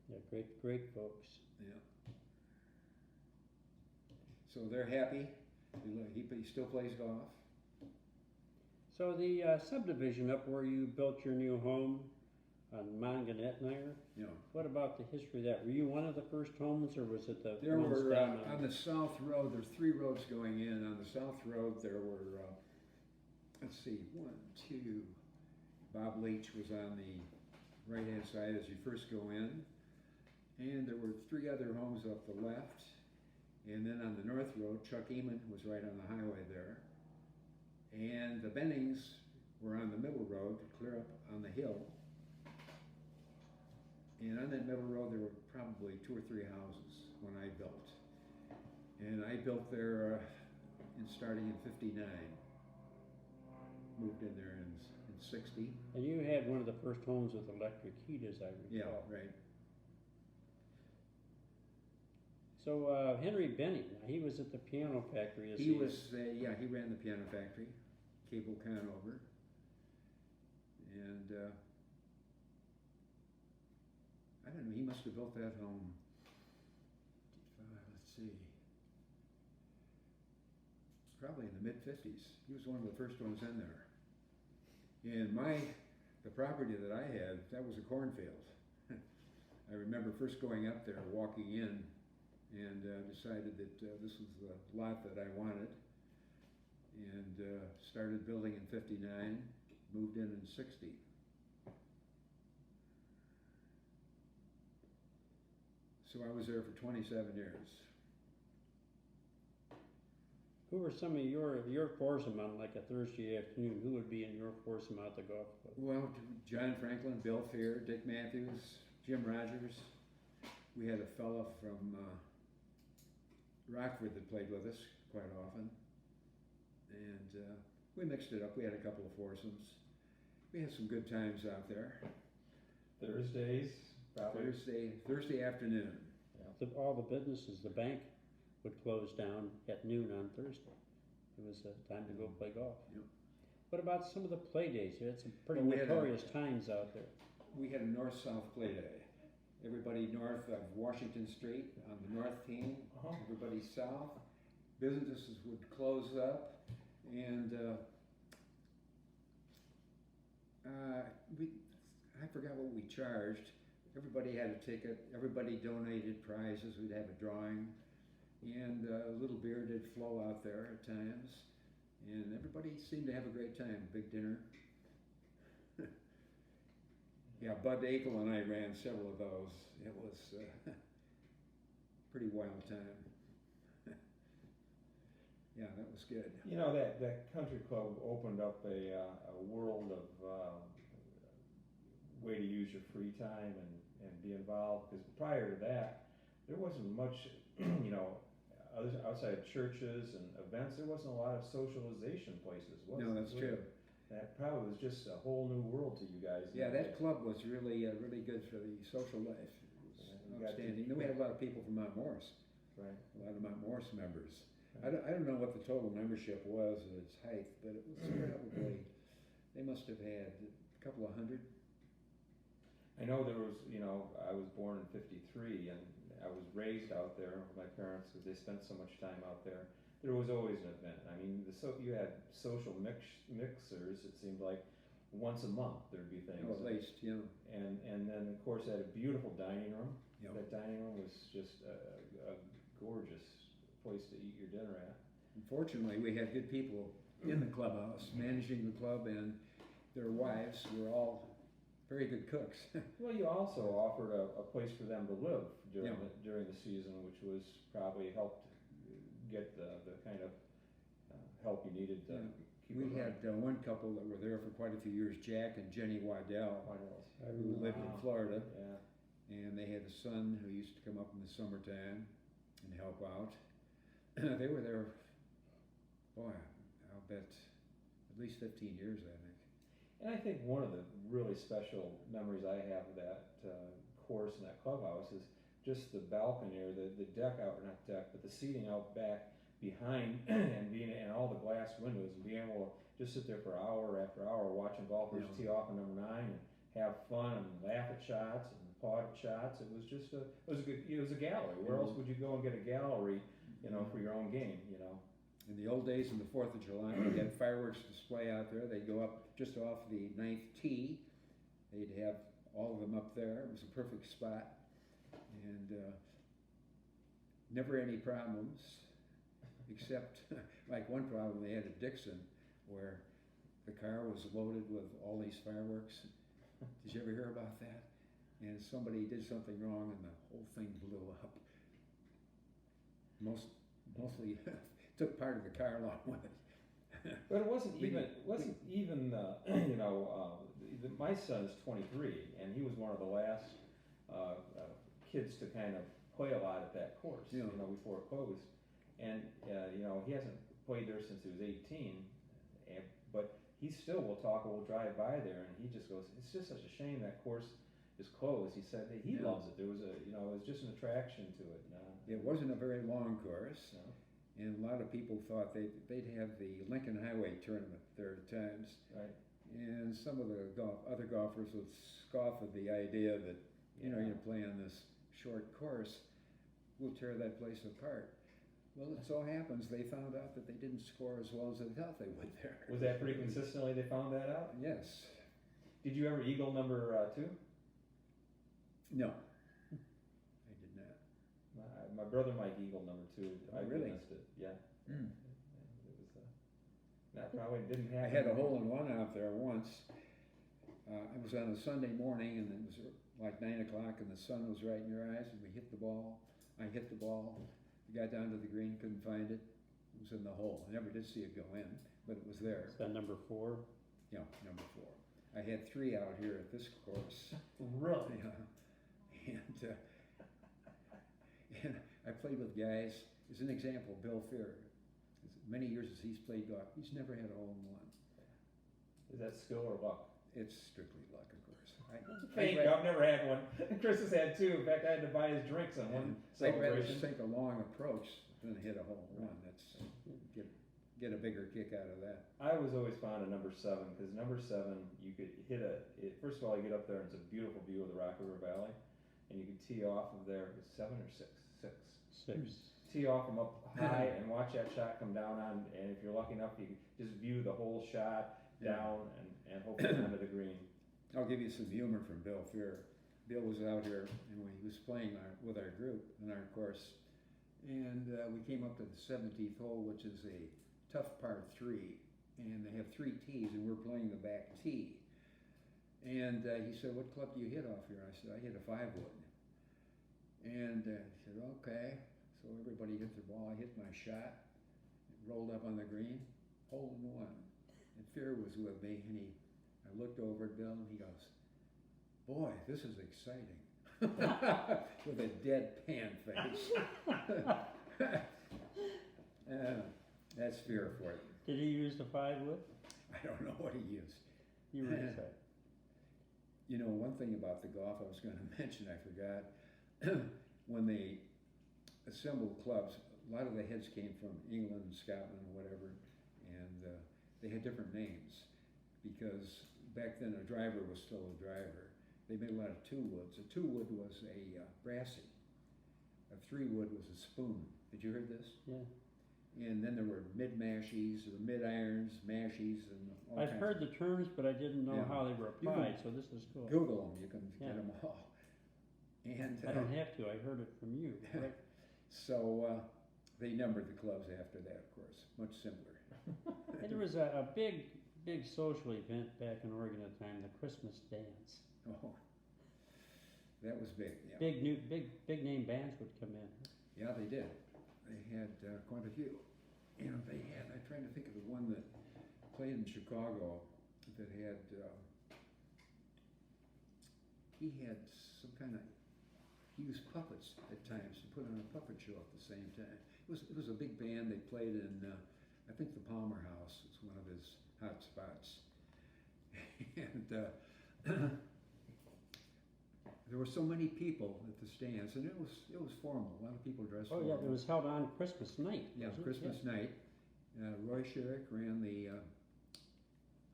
Yeah, great folks. Yeah. So they're happy. He still plays golf. So the subdivision up where you built your new home on Manganetnire, Yeah. what about the history of that? Were you one of the first homes, or was it the There ones were, down on the south road, there's 3 roads going in. On the south road, there were, let's see, 1, 2. Bob Leach was on the right-hand side as you first go in. And there were 3 other homes up the left. And then on the north road, Chuck Eman was right on the highway there. And the Bennings were on the middle road, clear up on the hill. And on that middle road, there were probably 2 or 3 houses when I built. And I built there starting in '59. Moved in there in '60. And you had one of the first homes with electric heat, as I recall. Yeah, right. So Henry Benning, he was at the piano factory. He was, yeah, he ran the piano factory, Cable Conover. And I don't know, he must have built that home, let's see, probably in the mid-50s. He was one of the first ones in there. And the property that I had, that was a cornfield. I remember first going up there, walking in, and decided that this was the lot that I wanted, and started building in '59, moved in '60. So I was there for 27 years. Who were some of your foursome on like a Thursday afternoon? Who would be in your foursome out the golf club? Well, John Franklin, Bill Fear, Dick Matthews, Jim Rogers. We had a fella from Rockford that played with us quite often. And we mixed it up. We had a couple of foursomes. We had some good times out there. Thursdays, probably. Thursday afternoon. Yeah. All the businesses, the bank would close down at noon on Thursday. It was time to go play golf. Yep. What about some of the play days? You had some pretty Well, we had notorious times out there. We had a north-south play day. Everybody north of Washington Street on the north team, everybody south. Businesses would close up, and I forgot what we charged. Everybody had a ticket. Everybody donated prizes. We'd have a drawing, and a little beer did flow out there at times, and everybody seemed to have a great time. Big dinner. Yeah, Bud Akel and I ran several of those. It was pretty wild time. Yeah, that was good. You know, that country club opened up a world of way to use your free time and be involved, because prior to that, there wasn't much, you know, outside of churches and events, there wasn't a lot of socialization places. No, that's true. That probably was just a whole new world to you guys. Yeah, that club was really good for the social life. It was outstanding. Then we had a lot of people from Mount Morris. Right. A lot of Mount Morris members. I don't know what the total membership was at its height, but it was probably, they must have had a couple of hundred. I know there was, I was born in '53, and I was raised out there with my parents because they spent so much time out there. There was always an event. I mean, you had social mixers. It seemed like once a month there'd be things. Well, at least, yeah. And then of course they had a beautiful dining room. Yep. That dining room was just a gorgeous place to eat your dinner at. Unfortunately, we had good people in the clubhouse, managing the club, and their wives were all very good cooks. Well, you also offered a place for them to live during Yeah. during the season, which was probably helped get the kind of help you needed to keep We it had one couple that were there for quite a few years, Jack and Jenny Waddell, who lived in Florida, Yeah. and they had a son who used to come up in the summertime and help out. They were there, boy, I'll bet at least 15 years, I think. And I think one of the really special memories I have of that course in that clubhouse is just the balcony or the deck out, not deck, but the seating out back behind and all the glass windows and being able to just sit there for hour after hour watching golfers tee off on number 9 and have fun and laugh at shots and applaud at shots. It was just it was a gallery. Where else would you go and get a gallery, for your own game, In the old days, on the 4th of July, they had fireworks display out there. They'd go up just off the 9th tee. They'd have all of them up there. It was a perfect spot. And never any problems, except like one problem they had at Dixon, where the car was loaded with all these fireworks. Did you ever hear about that? And somebody did something wrong and the whole thing blew up. Mostly took part of the car along with it. But it wasn't even my son is 23 and he was one of the last kids to kind of play a lot at that course, before it closed. And he hasn't played there since he was 18, but he still will talk or will drive by there, and he just goes, "It's just such a shame that course is closed." He said that he loves it. There was it was just an attraction to it. It wasn't a very long course. No. And a lot of people thought they'd have the Lincoln Highway tournament there at times. Right. And some of the other golfers would scoff at the idea that, you play on this short course, we'll tear that place apart. Well, it so happens they found out that they didn't score as well as they thought they would there. Was that pretty consistently they found that out? Yes. Did you ever eagle number 2? No. I did not. My brother Mike eagle number 2. Oh, I really? witnessed it. Yeah. Mm. It was that probably didn't happen. I had a hole-in-one out there once. It was on a Sunday morning, and it was like 9 o'clock, and the sun was right in your eyes, and we hit the ball. I hit the ball. We got down to the green, couldn't find it. It was in the hole. I never did see it go in, but it was there. Is that number 4? Yeah, number 4. I had 3 out here at this course. Really? Yeah. And I played with guys. As an example, Bill Fear. As many years as he's played golf, he's never had a hole-in-one. Is that skill or luck? It's strictly luck, of course. I've never had one. Chris has had 2. In fact, I had to buy his drinks on one I'd rather celebration. take a long approach than hit a hole-in-one. That's get a bigger kick out of that. I was always fond of number 7 because number 7 you could hit first of all you get up there and it's a beautiful view of the Rock River Valley, and you could tee off of there. It was 7 or 6? 6. Tee off from up high and watch that shot come down on, and if you're lucky enough, you can just view the whole shot down and hopefully onto the green. I'll give you some humor from Bill Fear. Bill was out here and he was playing with our group in our course, and we came up to the 17th hole, which is a tough par 3, and they have 3 tees, and we're playing the back tee. And he said, "What club do you hit off here?" I said, "I hit a 5-wood." And he said, "Okay." So everybody hit their ball. I hit my shot. It rolled up on the green, hole-in-one. And Fear was with me, and I looked over at Bill, and he goes, "Boy, this is exciting." With a deadpan face. That's Fear for you. Did he use the 5-wood? I don't know what he used. You were excited. One thing about the golf I was going to mention, I forgot. When they assembled clubs. A lot of the heads came from England and Scotland or whatever, and they had different names because back then a driver was still a driver. They made a lot of two-woods. A two-wood was a brassy. A three-wood was a spoon. Did you hear this? Yeah. And then there were mid-mashies or mid-irons, mashies, and all kinds. I've heard the terms, but I didn't know Yeah. how they were You can applied, so this is cool. Google them. You can Yeah. get them all. And I don't have to, I heard it from you. Right? so they numbered the clubs after that, of course. Much simpler. And there was a big social event back in Oregon at the time, the Christmas dance. Oh, that was big. Yeah. Big name bands would come in. Yeah, they did. They had quite a few. You know, they had, I'm trying to think of the one that played in Chicago that had, he had some kind of, he used puppets at times to put on a puppet show at the same time. It was a big band. They played in, I think the Palmer House was one of his hot spots. And there were so many people at the stands, and it was formal. A lot of people dressed Oh formal. yeah, it was held on Christmas night. Yeah, wasn't it? Christmas night. Roy Sherrick ran the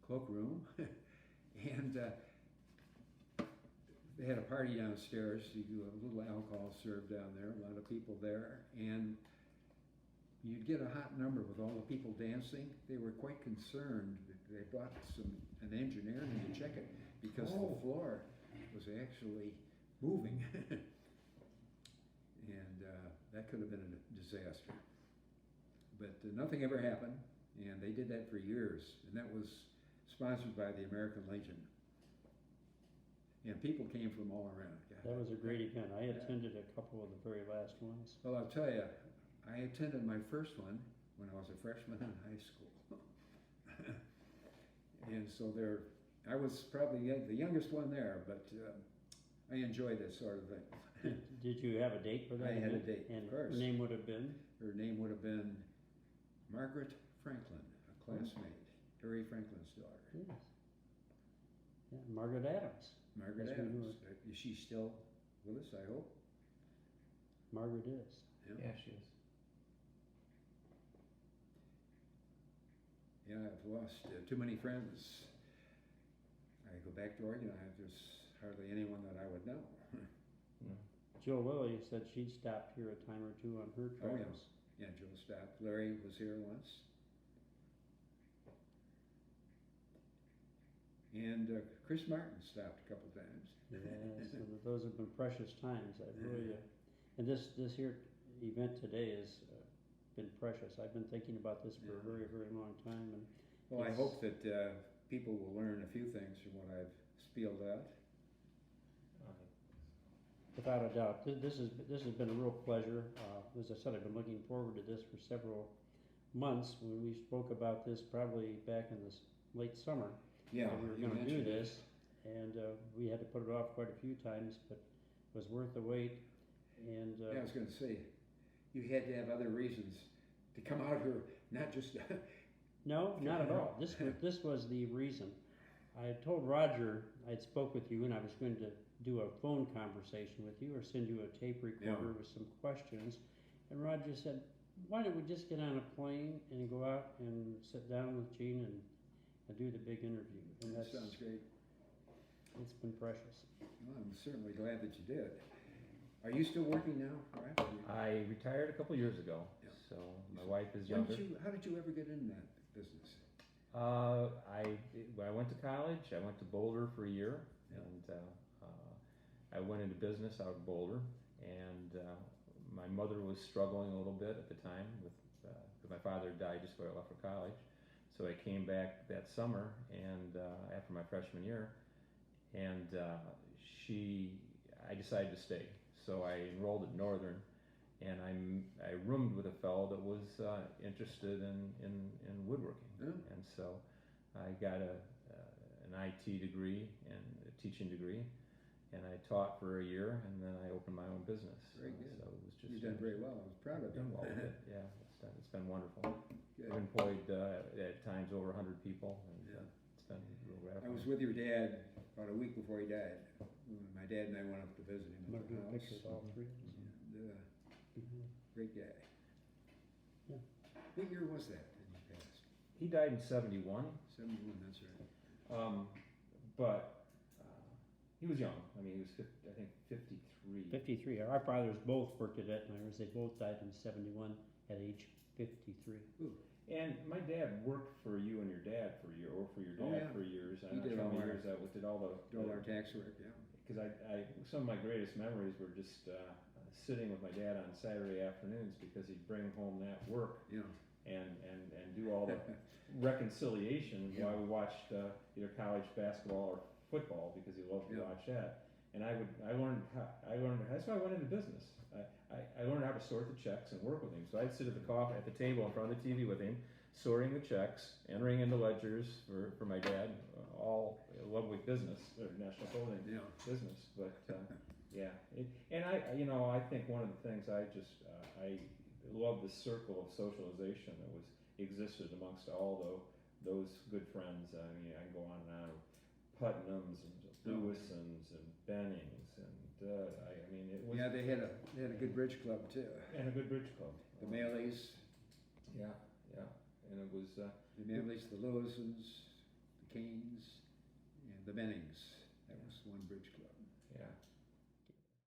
cloakroom, and they had a party downstairs. You do a little alcohol served down there. A lot of people there, and you'd get a hot number with all the people dancing. They were quite concerned. They brought an engineer in to check it because the floor was actually moving, and that could have been a disaster. But nothing ever happened, and they did that for years, and that was sponsored by the American Legion. And people came from all around. God, That was a great event. I attended a couple of the very last ones. well, I'll tell you, I attended my first one when I was a freshman in high school. And so I was probably the youngest one there, but I enjoyed that sort of thing. Did you have a date for that? I had a event? date, And of course. her name would have been? Her name would have been Margaret Franklin, a classmate, Harry Franklin's daughter. Yes. Yeah, Margaret Adams. Margaret Yes, we knew Adams. Is she still with us, I hope? Margaret is. Yeah, she is. Yeah, I've lost too many friends. I go back to Oregon, there's hardly anyone that I would know. Jill Lilly said she'd stopped here a time or two on her Oh, yeah. travels. Yeah, Joe stopped. Larry was here once. And Chris Martin stopped a couple times. Yes, and those have been precious times. I really, and this here event today has been precious. I've been thinking about this for a very, very long time. And Well, I hope that people will learn a few things from what I've spieled out. without a doubt, this has been a real pleasure. As I said, I've been looking forward to this for several months. When we spoke about this, probably back in the late summer, Yeah, that we were you going to do mentioned it. this, and we had to put it off quite a few times, but it was worth the wait. And Yeah, I was going to say, you had to have other reasons to come out here, not just. no, not at all. This was the reason. I had told Roger I'd spoke with you, and I was going to do a phone conversation with you or send you a tape recorder with some questions. And Roger said, why don't we just get on a plane and go out and sit down with Gene and do the big interview? And That sounds great. It's been precious. Well, I'm certainly glad that you did. Are you still working now, Rap? I retired a couple years ago, Yeah. so my wife is When younger. how did you ever get in that business? When I went to college, I went to Boulder for a year, Yeah. and I went into business out of Boulder, and my mother was struggling a little bit at the time with because my father died just before I left for college. So I came back that summer, and after my freshman year, and I decided to stay. So I enrolled at Northern, and I roomed with a fellow that was interested in woodworking, and so I got an IT degree and a teaching degree, and I taught for a year, and then I opened my own business. Very good. So it was just You've done very well. I was proud of you. done well with it. Yeah, it's been wonderful. Good. I've employed at times over 100 people, and it's been real I gratifying. was with your dad about a week before he died. My dad and I went up to visit him I'm at going to do the a house. picture of all three of us. And, Great guy. Yeah. What year was that that he passed? He died in 71. 71, that's right. But he was young. I mean, he was, I think, 53. 53. Our fathers both worked at Etmeyer's. They both died in 71 at age 53. Ooh. And my dad worked for you and your dad for your Oh, dad yeah. for years. He did how all many our- years that did all our tax work, yeah. because I some of my greatest memories were just sitting with my dad on Saturday afternoons because he'd bring home that work Yeah. and do all the reconciliation Yeah. while we watched either college basketball or football because he loved to Yeah. watch that. And I learned that's why I went into business. I learned how to sort the checks and work with him. So I'd sit at the table in front of the TV with him, sorting the checks, entering into ledgers for my dad, all Lebwick business or National Clothing Yeah. business. But yeah, I think one of the things I love the circle of socialization that existed amongst all those good friends. I mean, I can go on and on. Putnams and Lewisons and Bennings and I mean it was. Yeah, they had a good bridge club too. And a good bridge club. The Maleys. Yeah, and it was. The Maleys, the Lewisons, the Canes, and the Bennings. That was one bridge club. Yeah,